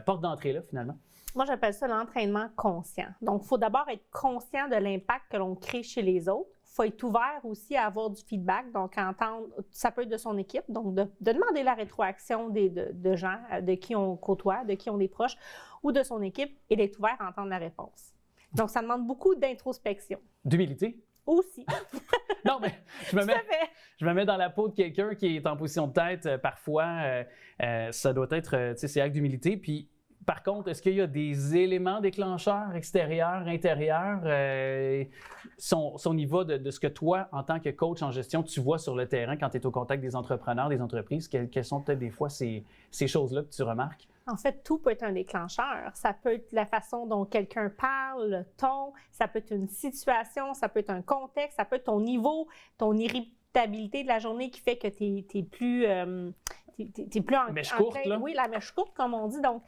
portes d'entrée-là, finalement? Moi, j'appelle ça l'entraînement conscient. Donc, il faut d'abord être conscient de l'impact que l'on crée chez les autres. Il faut être ouvert aussi à avoir du feedback, donc entendre, ça peut être de son équipe, donc de demander la rétroaction de gens de qui on côtoie, de qui on est proche, ou de son équipe, et d'être ouvert à entendre la réponse. Donc, ça demande beaucoup d'introspection. D'humilité? Aussi. Non, mais je me mets dans la peau de quelqu'un qui est en position de tête. Parfois, ça doit être, c'est acte d'humilité. Puis par contre, est-ce qu'il y a des éléments déclencheurs extérieurs, intérieurs? Si on y va de ce que toi, en tant que coach en gestion, tu vois sur le terrain quand tu es au contact des entrepreneurs, des entreprises, quelles sont peut-être des fois ces choses-là que tu remarques? En fait, tout peut être un déclencheur. Ça peut être la façon dont quelqu'un parle, le ton, ça peut être une situation, ça peut être un contexte, ça peut être ton niveau, ton irritabilité de la journée qui fait que tu es plus... T'es plus en mèche courte, là. Oui, la mèche courte, comme on dit. Donc,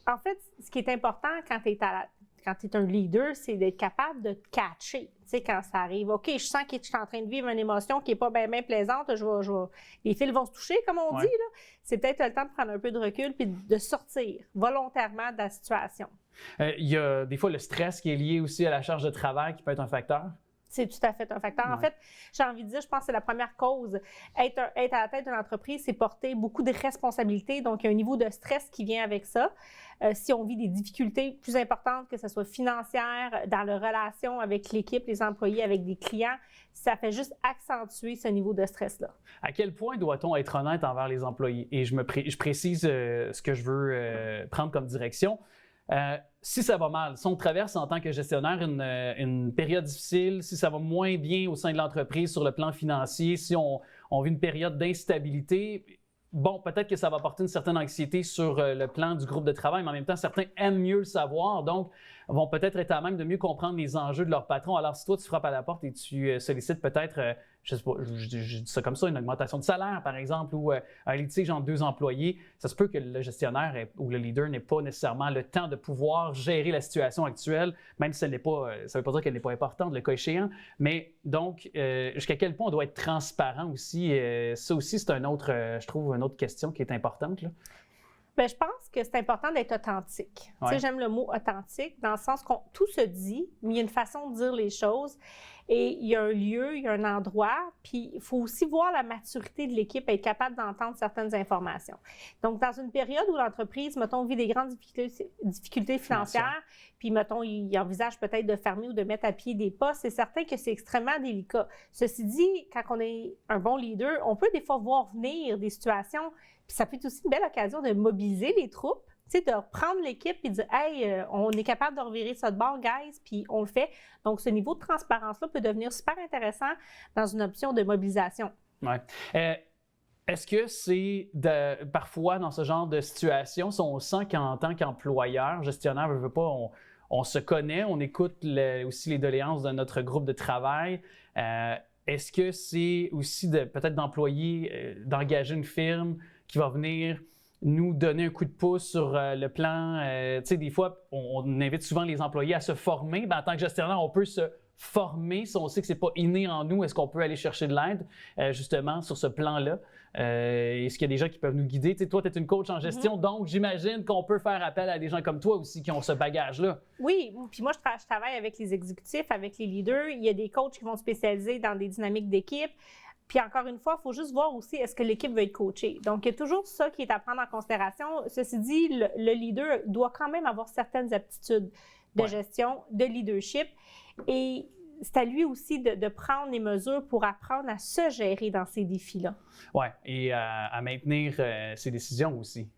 en fait, ce qui est important quand tu es un leader, c'est d'être capable de te catcher. Tu sais, quand ça arrive, OK, je sens que je suis en train de vivre une émotion qui n'est pas bien plaisante, les fils vont se toucher, comme on dit, là. C'est peut-être le temps de prendre un peu de recul puis de sortir volontairement de la situation. Il y a des fois le stress qui est lié aussi à la charge de travail qui peut être un facteur. C'est tout à fait un facteur. En fait, j'ai envie de dire, je pense que c'est la première cause. Être à la tête d'une entreprise, c'est porter beaucoup de responsabilités. Donc, il y a un niveau de stress qui vient avec ça. Si on vit des difficultés plus importantes, que ce soit financières, dans la relation avec l'équipe, les employés, avec des clients, ça fait juste accentuer ce niveau de stress-là. À quel point doit-on être honnête envers les employés? Et je précise ce que je veux prendre comme direction. Si ça va mal, si on traverse en tant que gestionnaire une période difficile, si ça va moins bien au sein de l'entreprise sur le plan financier, si on vit une période d'instabilité, bon, peut-être que ça va apporter une certaine anxiété sur le plan du groupe de travail, mais en même temps, certains aiment mieux le savoir, donc vont peut-être être à même de mieux comprendre les enjeux de leur patron. Alors, si toi, tu frappes à la porte et tu sollicites peut-être, je sais pas, je dis ça comme ça, une augmentation de salaire, par exemple, ou un litige entre 2 employés, ça se peut que le gestionnaire ou le leader n'ait pas nécessairement le temps de pouvoir gérer la situation actuelle, même si ça ne veut pas dire qu'elle n'est pas importante, le cas échéant. Mais donc, jusqu'à quel point on doit être transparent aussi? Ça aussi, c'est je trouve, une autre question qui est importante, là. Bien, je pense que c'est important d'être authentique. Ouais. Tu sais, j'aime le mot authentique dans le sens qu'on tout se dit, mais il y a une façon de dire les choses et il y a un lieu, il y a un endroit, puis il faut aussi voir la maturité de l'équipe, être capable d'entendre certaines informations. Donc, dans une période où l'entreprise, mettons, vit des grandes difficultés financières, puis, mettons, il envisage peut-être de fermer ou de mettre à pied des postes, c'est certain que c'est extrêmement délicat. Ceci dit, quand on est un bon leader, on peut des fois voir venir des situations. Puis ça peut être aussi une belle occasion de mobiliser les troupes, tu sais, de reprendre l'équipe et de dire « Hey, on est capable de revirer ça de bord, guys », puis on le fait. Donc, ce niveau de transparence-là peut devenir super intéressant dans une option de mobilisation. Oui. Est-ce que c'est parfois dans ce genre de situation, si on sent qu'en tant qu'employeur, gestionnaire, veut pas, on se connaît, on écoute aussi les doléances de notre groupe de travail, est-ce que c'est aussi peut-être d'engager une firme qui va venir nous donner un coup de pouce sur le plan, tu sais, des fois, on invite souvent les employés à se former. Bien, en tant que gestionnaire, on peut se former si on sait que ce n'est pas inné en nous. Est-ce qu'on peut aller chercher de l'aide, justement, sur ce plan-là? Est-ce qu'il y a des gens qui peuvent nous guider? Tu sais, toi, tu es une coach en gestion, donc j'imagine qu'on peut faire appel à des gens comme toi aussi qui ont ce bagage-là. Oui, puis moi, je travaille avec les exécutifs, avec les leaders. Il y a des coachs qui vont se spécialiser dans des dynamiques d'équipe. Puis encore une fois, il faut juste voir aussi est-ce que l'équipe veut être coachée. Donc, il y a toujours ça qui est à prendre en considération. Ceci dit, le leader doit quand même avoir certaines aptitudes de gestion, de leadership. Et c'est à lui aussi de prendre les mesures pour apprendre à se gérer dans ces défis-là. Oui, et à maintenir ses décisions aussi.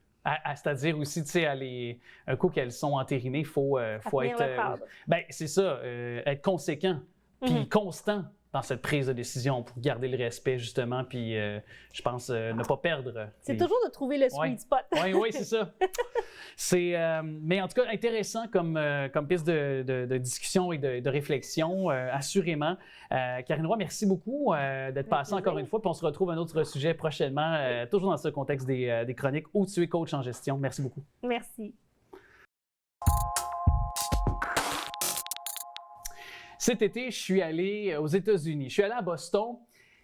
C'est-à-dire aussi, tu sais, un coup qu'elles sont entérinées, il faut être... Bien, c'est ça, être conséquent, puis constant dans cette prise de décision pour garder le respect, justement, puis je pense ne pas perdre. C'est toujours de trouver le sweet spot. Oui, c'est ça. Mais en tout cas, intéressant comme piste de discussion et de réflexion, assurément. Karine Roy, merci beaucoup d'être passée encore une fois, puis on se retrouve à un autre sujet prochainement, toujours dans ce contexte des chroniques où tu es coach en gestion. Merci beaucoup. Merci. Cet été, je suis allé aux États-Unis. Je suis allé à Boston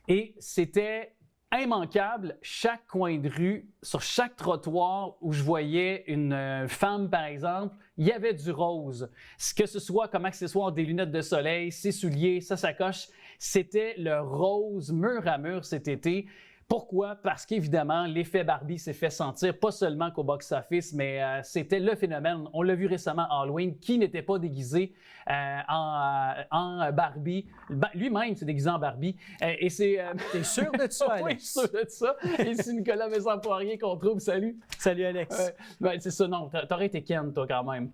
et c'était immanquable. Chaque coin de rue, sur chaque trottoir où je voyais une femme, par exemple, il y avait du rose. Que ce soit comme accessoire des lunettes de soleil, ses souliers, sa sacoche, c'était le rose mur à mur cet été. Pourquoi? Parce qu'évidemment, l'effet Barbie s'est fait sentir, pas seulement qu'au box-office, mais c'était le phénomène. On l'a vu récemment à Halloween, qui n'était pas déguisé en Barbie. Lui-même s'est déguisé en Barbie. Et c'est... T'es sûr de ça, Alex? Oui, sûr de ça. Ici Nicolas Maison-Poirier qu'on trouve. Salut. Salut, Alex. Ben, c'est ça, non, t'aurais été Ken, toi, quand même.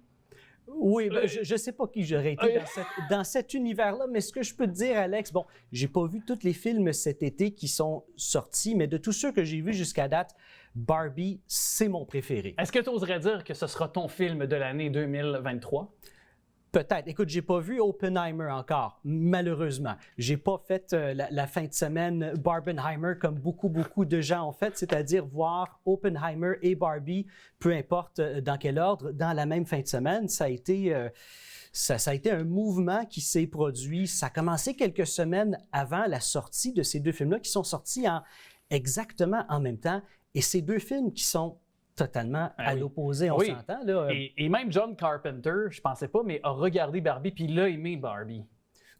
Oui, ben, je ne sais pas qui j'aurais été dans cet univers-là, mais ce que je peux te dire, Alex, bon, j'ai pas vu tous les films cet été qui sont sortis, mais de tous ceux que j'ai vus jusqu'à date, Barbie, c'est mon préféré. Est-ce que tu oserais dire que ce sera ton film de l'année 2023? Peut-être. Écoute, j'ai pas vu Oppenheimer encore, malheureusement. J'ai pas fait la fin de semaine Barbenheimer comme beaucoup de gens ont fait, c'est-à-dire voir Oppenheimer et Barbie, peu importe dans quel ordre, dans la même fin de semaine. Ça a été un mouvement qui s'est produit. Ça a commencé quelques semaines avant la sortie de ces deux films-là, qui sont sortis exactement en même temps. Et ces deux films qui sont totalement à l'opposé, on s'entend. Là. Et même John Carpenter, je pensais pas, mais a regardé Barbie puis il a aimé Barbie.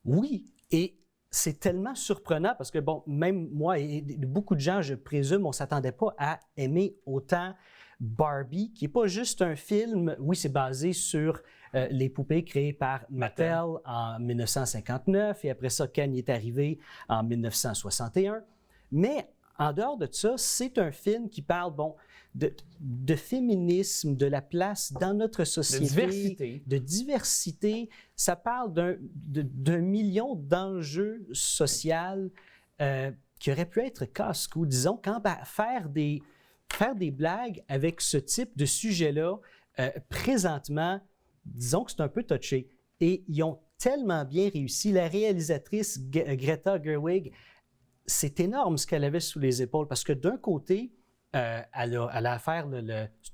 Oui, et c'est tellement surprenant parce que, bon, même moi et beaucoup de gens, je présume, on ne s'attendait pas à aimer autant Barbie, qui n'est pas juste un film, oui, c'est basé sur les poupées créées par Mattel en 1959, et après ça, Ken est arrivé en 1961. Mais en dehors de ça, c'est un film qui parle, bon, de féminisme, de la place dans notre société, de diversité. Ça parle d'un million d'enjeux sociaux qui auraient pu être casse-cou. Disons, quand faire des blagues avec ce type de sujet-là, présentement, disons que c'est un peu touché. Et ils ont tellement bien réussi. La réalisatrice Greta Gerwig, c'est énorme ce qu'elle avait sous les épaules parce que d'un côté, elle a affaire,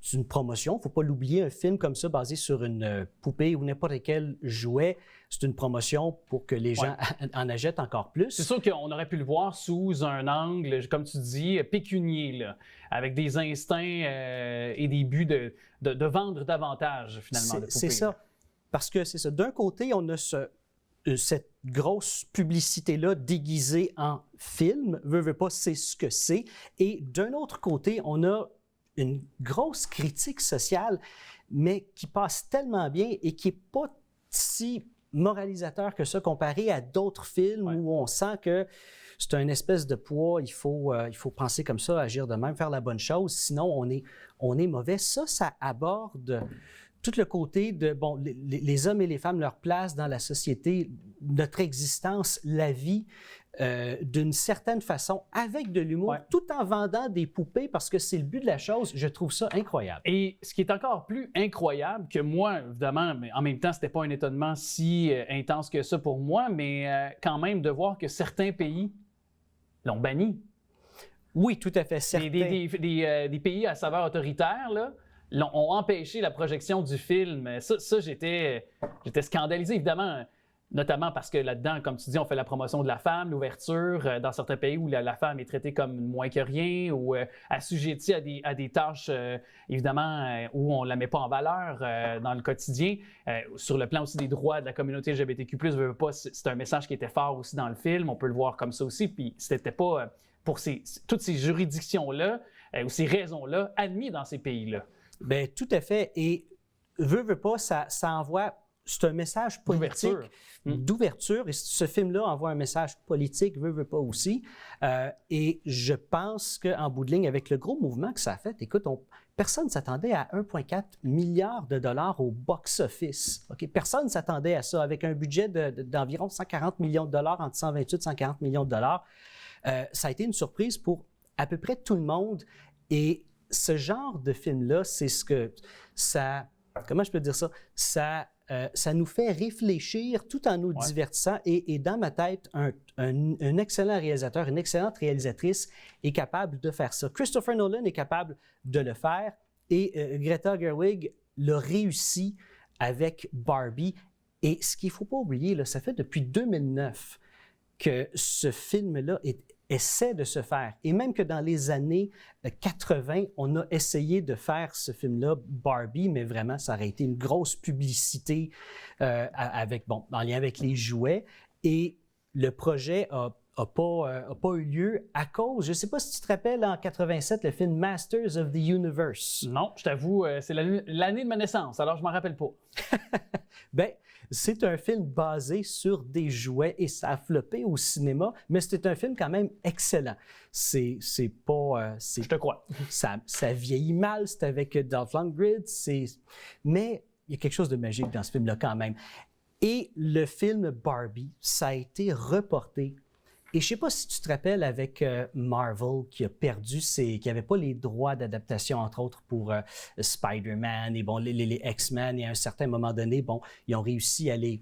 c'est une promotion, il ne faut pas l'oublier, un film comme ça basé sur une poupée ou n'importe quel jouet, c'est une promotion pour que les gens en achètent encore plus. C'est sûr qu'on aurait pu le voir sous un angle, comme tu dis, pécunier, là, avec des instincts et des buts de vendre davantage, finalement, de poupées. C'est ça, parce que c'est ça. D'un côté, on a cette grosse publicité-là déguisée en film, veut pas, c'est ce que c'est. Et d'un autre côté, on a une grosse critique sociale, mais qui passe tellement bien et qui n'est pas si moralisateur que ça comparé à d'autres films où on sent que c'est une espèce de poids, il faut penser comme ça, agir de même, faire la bonne chose, sinon on est mauvais. Ça aborde tout le côté de, bon, les hommes et les femmes, leur place dans la société, notre existence, la vie, d'une certaine façon, avec de l'humour, tout en vendant des poupées, parce que c'est le but de la chose. Je trouve ça incroyable. Et ce qui est encore plus incroyable que moi, évidemment, mais en même temps, c'était pas un étonnement si intense que ça pour moi, mais quand même de voir que certains pays l'ont banni. Oui, tout à fait, certains. Des pays à saveur autoritaire, là, ont empêché la projection du film. Ça j'étais scandalisé, évidemment, notamment parce que là-dedans, comme tu dis, on fait la promotion de la femme, l'ouverture, dans certains pays où la femme est traitée comme moins que rien ou assujettie à des tâches, évidemment, où on ne la met pas en valeur dans le quotidien. Sur le plan aussi des droits de la communauté LGBTQ+, c'est un message qui était fort aussi dans le film, on peut le voir comme ça aussi, puis c'était pas pour toutes ces juridictions-là ou ces raisons-là admis dans ces pays-là. Bien, tout à fait. Et veut pas, ça envoie, c'est un message politique d'ouverture. Et ce film-là envoie un message politique, veut pas aussi. Et je pense qu'en bout de ligne, avec le gros mouvement que ça a fait, écoute, personne ne s'attendait à 1,4 milliard de dollars au box-office. Okay? Personne ne s'attendait à ça. Avec un budget d'environ 140 millions de dollars, entre 128 et 140 millions de dollars, ça a été une surprise pour à peu près tout le monde. Et ce genre de film-là, c'est ce que ça... Comment je peux dire ça? Ça nous fait réfléchir tout en nous divertissant. Et dans ma tête, un excellent réalisateur, une excellente réalisatrice est capable de faire ça. Christopher Nolan est capable de le faire et Greta Gerwig l'a réussi avec Barbie. Et ce qu'il ne faut pas oublier, là, ça fait depuis 2009 que ce film-là essaie de se faire. Et même que dans les années 80, on a essayé de faire ce film-là, Barbie, mais vraiment, ça aurait été une grosse publicité en lien avec les jouets. Et le projet a n'a pas eu lieu à cause, je ne sais pas si tu te rappelles, en 87, le film Masters of the Universe. Non, je t'avoue, c'est l'année de ma naissance, alors je m'en rappelle pas. Bien, c'est un film basé sur des jouets et ça a floppé au cinéma, mais c'était un film quand même excellent. C'est pas... je te crois. Ça vieillit mal, c'est avec Dolph Lundgren, mais il y a quelque chose de magique dans ce film-là quand même. Et le film Barbie, ça a été reporté. Et je ne sais pas si tu te rappelles avec Marvel qui a perdu qui n'avait pas les droits d'adaptation, entre autres, pour Spider-Man et bon, les X-Men. Et à un certain moment donné, bon, ils ont réussi à les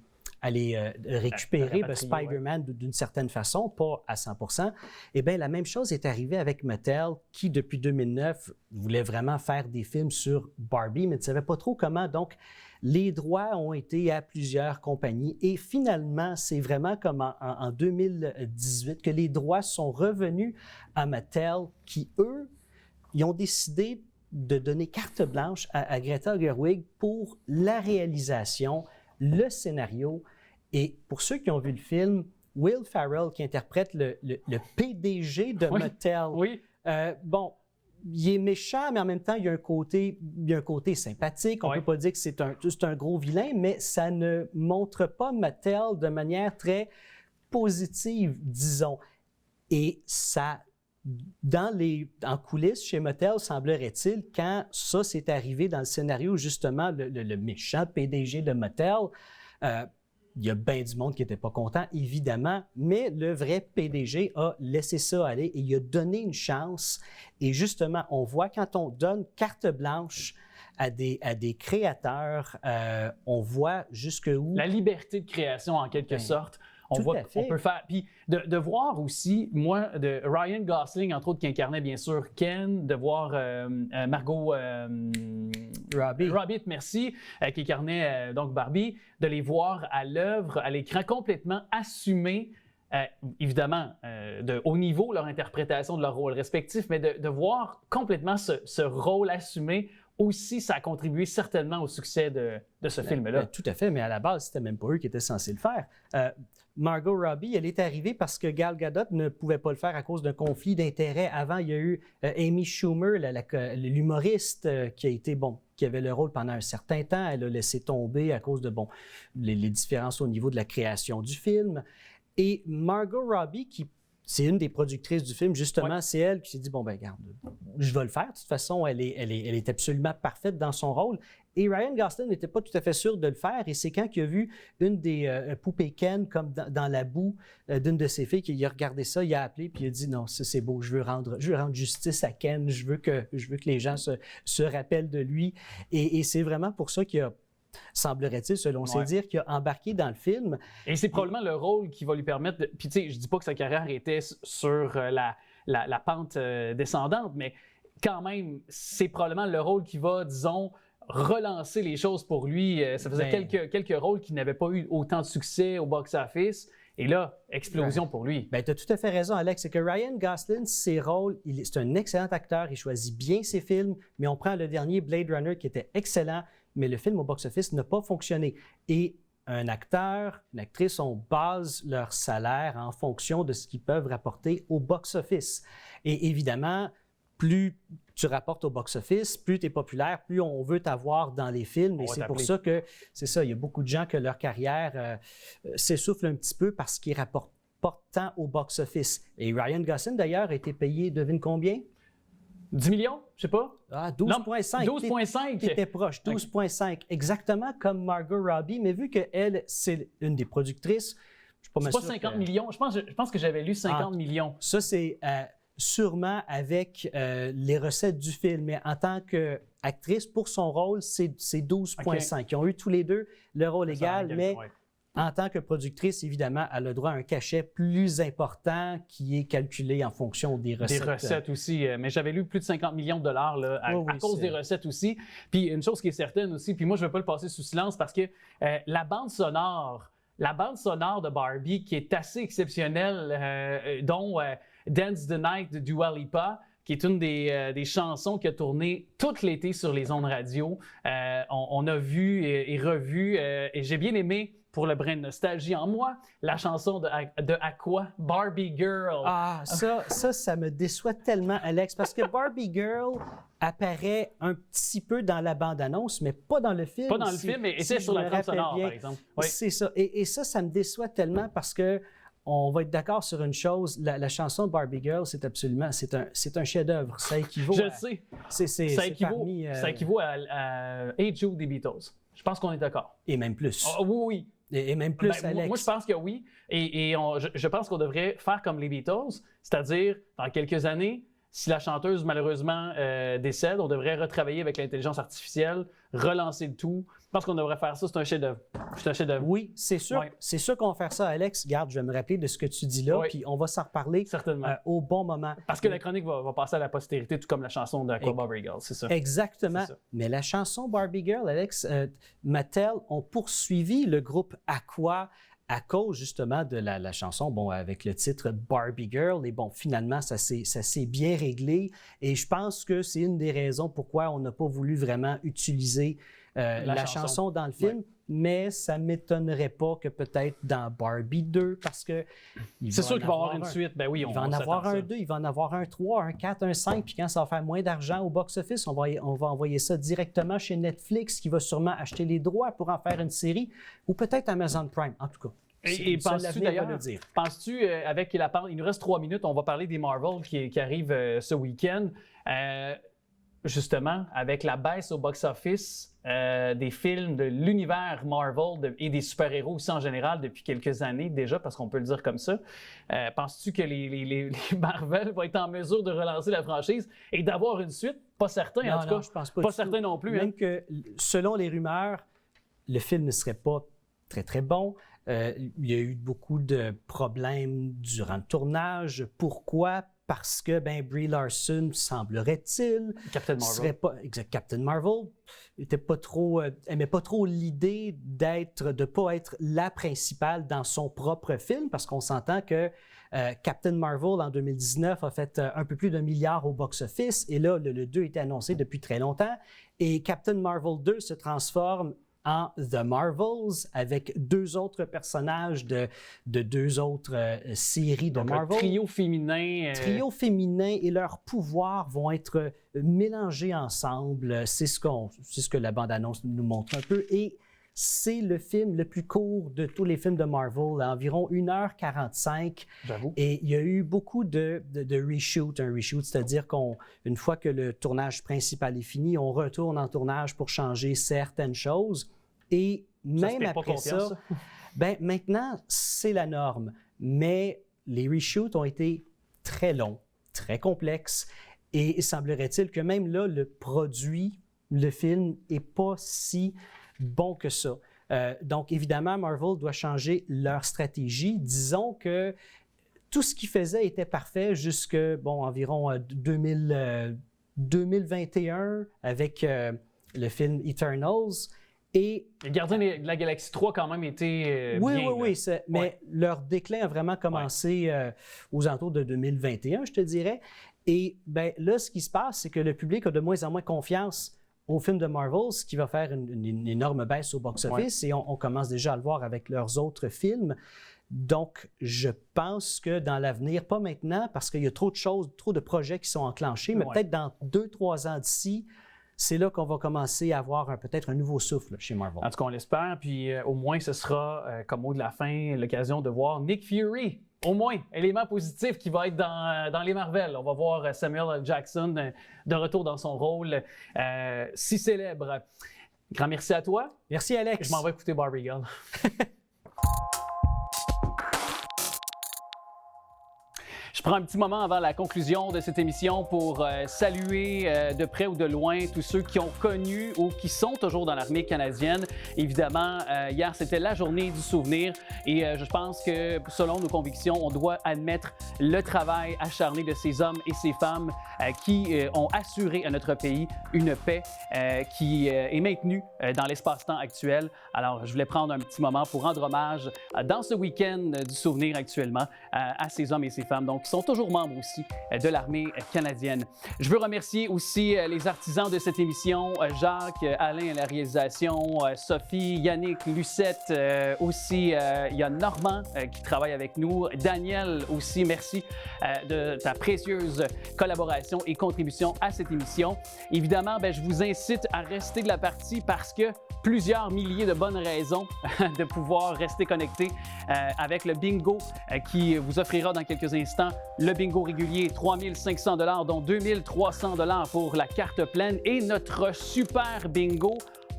récupérer Spider-Man d'une certaine façon, pas à 100%. Eh bien, la même chose est arrivée avec Mattel, qui, depuis 2009, voulait vraiment faire des films sur Barbie, mais ne savait pas trop comment. Donc, les droits ont été à plusieurs compagnies et finalement, c'est vraiment comme en 2018 que les droits sont revenus à Mattel qui, eux, ils ont décidé de donner carte blanche à Greta Gerwig pour la réalisation, le scénario. Et pour ceux qui ont vu le film, Will Ferrell, qui interprète le PDG de Mattel, bon, il est méchant, mais en même temps, il y a un côté sympathique. On ne peut pas dire que c'est un gros vilain, mais ça ne montre pas Mattel de manière très positive, disons. Et ça, en coulisses, chez Mattel, semblerait-il, quand ça s'est arrivé dans le scénario, justement, le méchant PDG de Mattel, il y a bien du monde qui n'était pas content, évidemment, mais le vrai PDG a laissé ça aller et il a donné une chance. Et justement, on voit quand on donne carte blanche à des créateurs, on voit jusqu'où... La liberté de création, en quelque sorte. On voit qu'on peut faire. Puis de voir aussi, moi, de Ryan Gosling, entre autres, qui incarnait bien sûr Ken, de voir Margot Robbie, merci, qui incarnait donc Barbie, de les voir à l'œuvre, à l'écran, complètement assumés. Évidemment, de haut niveau, leur interprétation de leur rôle respectif, mais de voir complètement ce rôle assumé aussi, ça a contribué certainement au succès de ce film-là. Tout à fait, mais à la base, c'était même pas eux qui étaient censés le faire. Margot Robbie, elle est arrivée parce que Gal Gadot ne pouvait pas le faire à cause d'un conflit d'intérêts. Avant, il y a eu Amy Schumer, l'humoriste qui avait le rôle pendant un certain temps. Elle a laissé tomber à cause de les différences au niveau de la création du film. Et Margot Robbie, c'est une des productrices du film, justement, c'est elle qui s'est dit, regarde, je vais le faire. De toute façon, elle est absolument parfaite dans son rôle. Et Ryan Gosling n'était pas tout à fait sûr de le faire. Et c'est quand il a vu une des poupées Ken comme dans la boue d'une de ses filles qu'il a regardé ça, il a appelé puis il a dit non, c'est beau, je veux rendre justice à Ken, je veux que les gens se rappellent de lui. Et c'est vraiment pour ça qu'il a, semblerait-il, selon ses dires, qui a embarqué dans le film. Et c'est probablement le rôle qui va lui permettre de... Puis tu sais, je dis pas que sa carrière était sur la pente descendante, mais quand même, c'est probablement le rôle qui va, disons, relancer les choses pour lui. Ça faisait quelques rôles qui n'avaient pas eu autant de succès au box-office. Et là, explosion pour lui. Tu as tout à fait raison, Alex. C'est que Ryan Gosling, ses rôles, c'est un excellent acteur. Il choisit bien ses films. Mais on prend le dernier, Blade Runner, qui était excellent. Mais le film au box-office n'a pas fonctionné. Et un acteur, une actrice, on base leur salaire en fonction de ce qu'ils peuvent rapporter au box-office. Et évidemment, plus tu rapportes au box-office, plus tu es populaire, plus on veut t'avoir dans les films. Et c'est pour ça que, c'est ça, il y a beaucoup de gens que leur carrière s'essouffle un petit peu parce qu'ils rapportent pas tant au box-office. Et Ryan Gosling, d'ailleurs, a été payé, devine combien? 10 millions, je sais pas. 12,5. 12,5. Qui était proche, 12,5. Exactement comme Margot Robbie, mais vu qu'elle, c'est une des productrices, je ne suis pas sûr. C'est pas 50 millions. Je pense que j'avais lu 50 millions. Ça, c'est sûrement avec les recettes du film, mais en tant qu'actrice, pour son rôle, c'est 12,5. Okay. Ils ont eu tous les deux le rôle égal, mais en tant que productrice, évidemment, elle a droit à un cachet plus important qui est calculé en fonction des recettes. Des recettes aussi, mais j'avais lu plus de 50 millions de dollars là, à cause des recettes aussi. Puis une chose qui est certaine aussi, puis moi je ne vais pas le passer sous silence parce que la bande sonore de Barbie qui est assez exceptionnelle, dont Dance the Night de Dua Lipa, qui est une des chansons qui a tourné tout l'été sur les ondes radio. On a vu et revu, et j'ai bien aimé pour le brin de nostalgie en moi, la chanson de Aqua, Barbie Girl. Ah, ça me déçoit tellement, Alex, parce que Barbie Girl apparaît un petit peu dans la bande-annonce, mais pas dans le film. Pas dans le film, mais était sur la trame sonore, par exemple. Oui. C'est ça. Et ça me déçoit tellement parce que on va être d'accord sur une chose, la chanson de Barbie Girl, c'est un chef-d'œuvre. Ça équivaut Je sais. Ça équivaut à Hey Jude des Beatles. Je pense qu'on est d'accord. Et même plus. Oh, oui. Et même plus, Alex. Moi, je pense que oui. Et je pense qu'on devrait faire comme les Beatles, c'est-à-dire, dans quelques années, si la chanteuse, malheureusement, décède, on devrait retravailler avec l'intelligence artificielle, relancer le tout. Je pense qu'on devrait faire ça. C'est un chef-d'œuvre. Oui, c'est sûr. Ouais. C'est sûr qu'on va faire ça, Alex. Garde, je vais me rappeler de ce que tu dis là, Oui. puis on va s'en reparler au bon moment. Parce que la chronique va passer à la postérité, tout comme la chanson de Barbie Girl, c'est ça. Exactement. C'est ça. Mais la chanson Barbie Girl, Alex, Mattel ont poursuivi le groupe Aqua à cause justement de la chanson, bon, avec le titre Barbie Girl. Et bon, finalement, ça s'est bien réglé. Et je pense que c'est une des raisons pourquoi on n'a pas voulu vraiment utiliser la chanson dans le film. Ouais. Mais ça ne m'étonnerait pas que peut-être dans Barbie 2, parce que... C'est sûr qu'il va y avoir une suite. Ben oui, il va en avoir un 2, il va en avoir un 3, un 4, un 5, puis quand ça va faire moins d'argent au box-office, on va envoyer ça directement chez Netflix, qui va sûrement acheter les droits pour en faire une série, ou peut-être Amazon Prime, en tout cas. Et penses-tu d'ailleurs, avec il nous reste 3 minutes, on va parler des Marvel qui arrivent ce week-end. Justement, avec la baisse au box-office des films de l'univers Marvel et des super-héros aussi en général depuis quelques années déjà, parce qu'on peut le dire comme ça, penses-tu que les Marvel vont être en mesure de relancer la franchise et d'avoir une suite? Pas certain, en tout cas. Je pense pas. Pas certain non plus. Même que, selon les rumeurs, le film ne serait pas très, très bon. Il y a eu beaucoup de problèmes durant le tournage. Pourquoi? Parce que Brie Larson, semblerait-il, Captain Marvel aimait pas trop l'idée de pas être la principale dans son propre film, parce qu'on s'entend que Captain Marvel en 2019 a fait un peu plus d'1 milliard au box-office, et là le 2 était annoncé depuis très longtemps, et Captain Marvel 2 se transforme en The Marvels, avec 2 autres personnages de 2 autres séries de Marvel. Trio féminin. Trio féminin, et leurs pouvoirs vont être mélangés ensemble. C'est ce que la bande-annonce nous montre un peu. Et c'est le film le plus court de tous les films de Marvel, à environ 1h45. J'avoue. Et il y a eu beaucoup de reshoots. Un reshoot, c'est-à-dire qu'une fois que le tournage principal est fini, on retourne en tournage pour changer certaines choses. Et même après ça, maintenant, c'est la norme. Mais les reshoots ont été très longs, très complexes. Et semblerait-il que même là, le film, n'est pas si bon que ça. Donc, évidemment, Marvel doit changer leur stratégie. Disons que tout ce qu'ils faisaient était parfait jusqu'à, environ 2021 avec le film Eternals. Et les Gardiens de la Galaxie 3 quand même était bien. Oui, mais leur déclin a vraiment commencé aux alentours de 2021, je te dirais. Et là, ce qui se passe, c'est que le public a de moins en moins confiance aux films de Marvel, ce qui va faire une énorme baisse au box-office, et on commence déjà à le voir avec leurs autres films. Donc, je pense que dans l'avenir, pas maintenant, parce qu'il y a trop de choses, trop de projets qui sont enclenchés, mais peut-être dans 2-3 ans d'ici, c'est là qu'on va commencer à avoir peut-être un nouveau souffle chez Marvel. En tout cas, on l'espère. Puis au moins, ce sera, comme mot de la fin, l'occasion de voir Nick Fury. Au moins, élément positif qui va être dans les Marvel. On va voir Samuel L. Jackson de retour dans son rôle si célèbre. Grand merci à toi. Merci, Alex. Je m'en vais écouter Barbie Girl. Je prends un petit moment avant la conclusion de cette émission pour saluer de près ou de loin tous ceux qui ont connu ou qui sont toujours dans l'armée canadienne. Évidemment, hier, c'était la journée du souvenir et je pense que, selon nos convictions, on doit admettre le travail acharné de ces hommes et ces femmes qui ont assuré à notre pays une paix qui est maintenue dans l'espace-temps actuel. Alors, je voulais prendre un petit moment pour rendre hommage dans ce week-end du souvenir actuellement à ces hommes et ces femmes donc, qui sont toujours membres aussi de l'armée canadienne. Je veux remercier aussi les artisans de cette émission, Jacques, Alain à la réalisation, Sophie, Yannick, Lucette, aussi il y a Normand qui travaille avec nous, Daniel aussi, merci de ta précieuse collaboration et contribution à cette émission. Évidemment, je vous incite à rester de la partie parce que plusieurs milliers de bonnes raisons de pouvoir rester connecté avec le bingo qui vous offrira dans quelques instants le bingo régulier, 3 500 $, dont 2 300 $, pour la carte pleine et notre super bingo.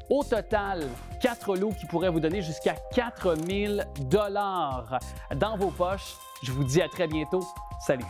Au total, 4 lots qui pourraient vous donner jusqu'à 4 000 $ dans vos poches. Je vous dis à très bientôt. Salut!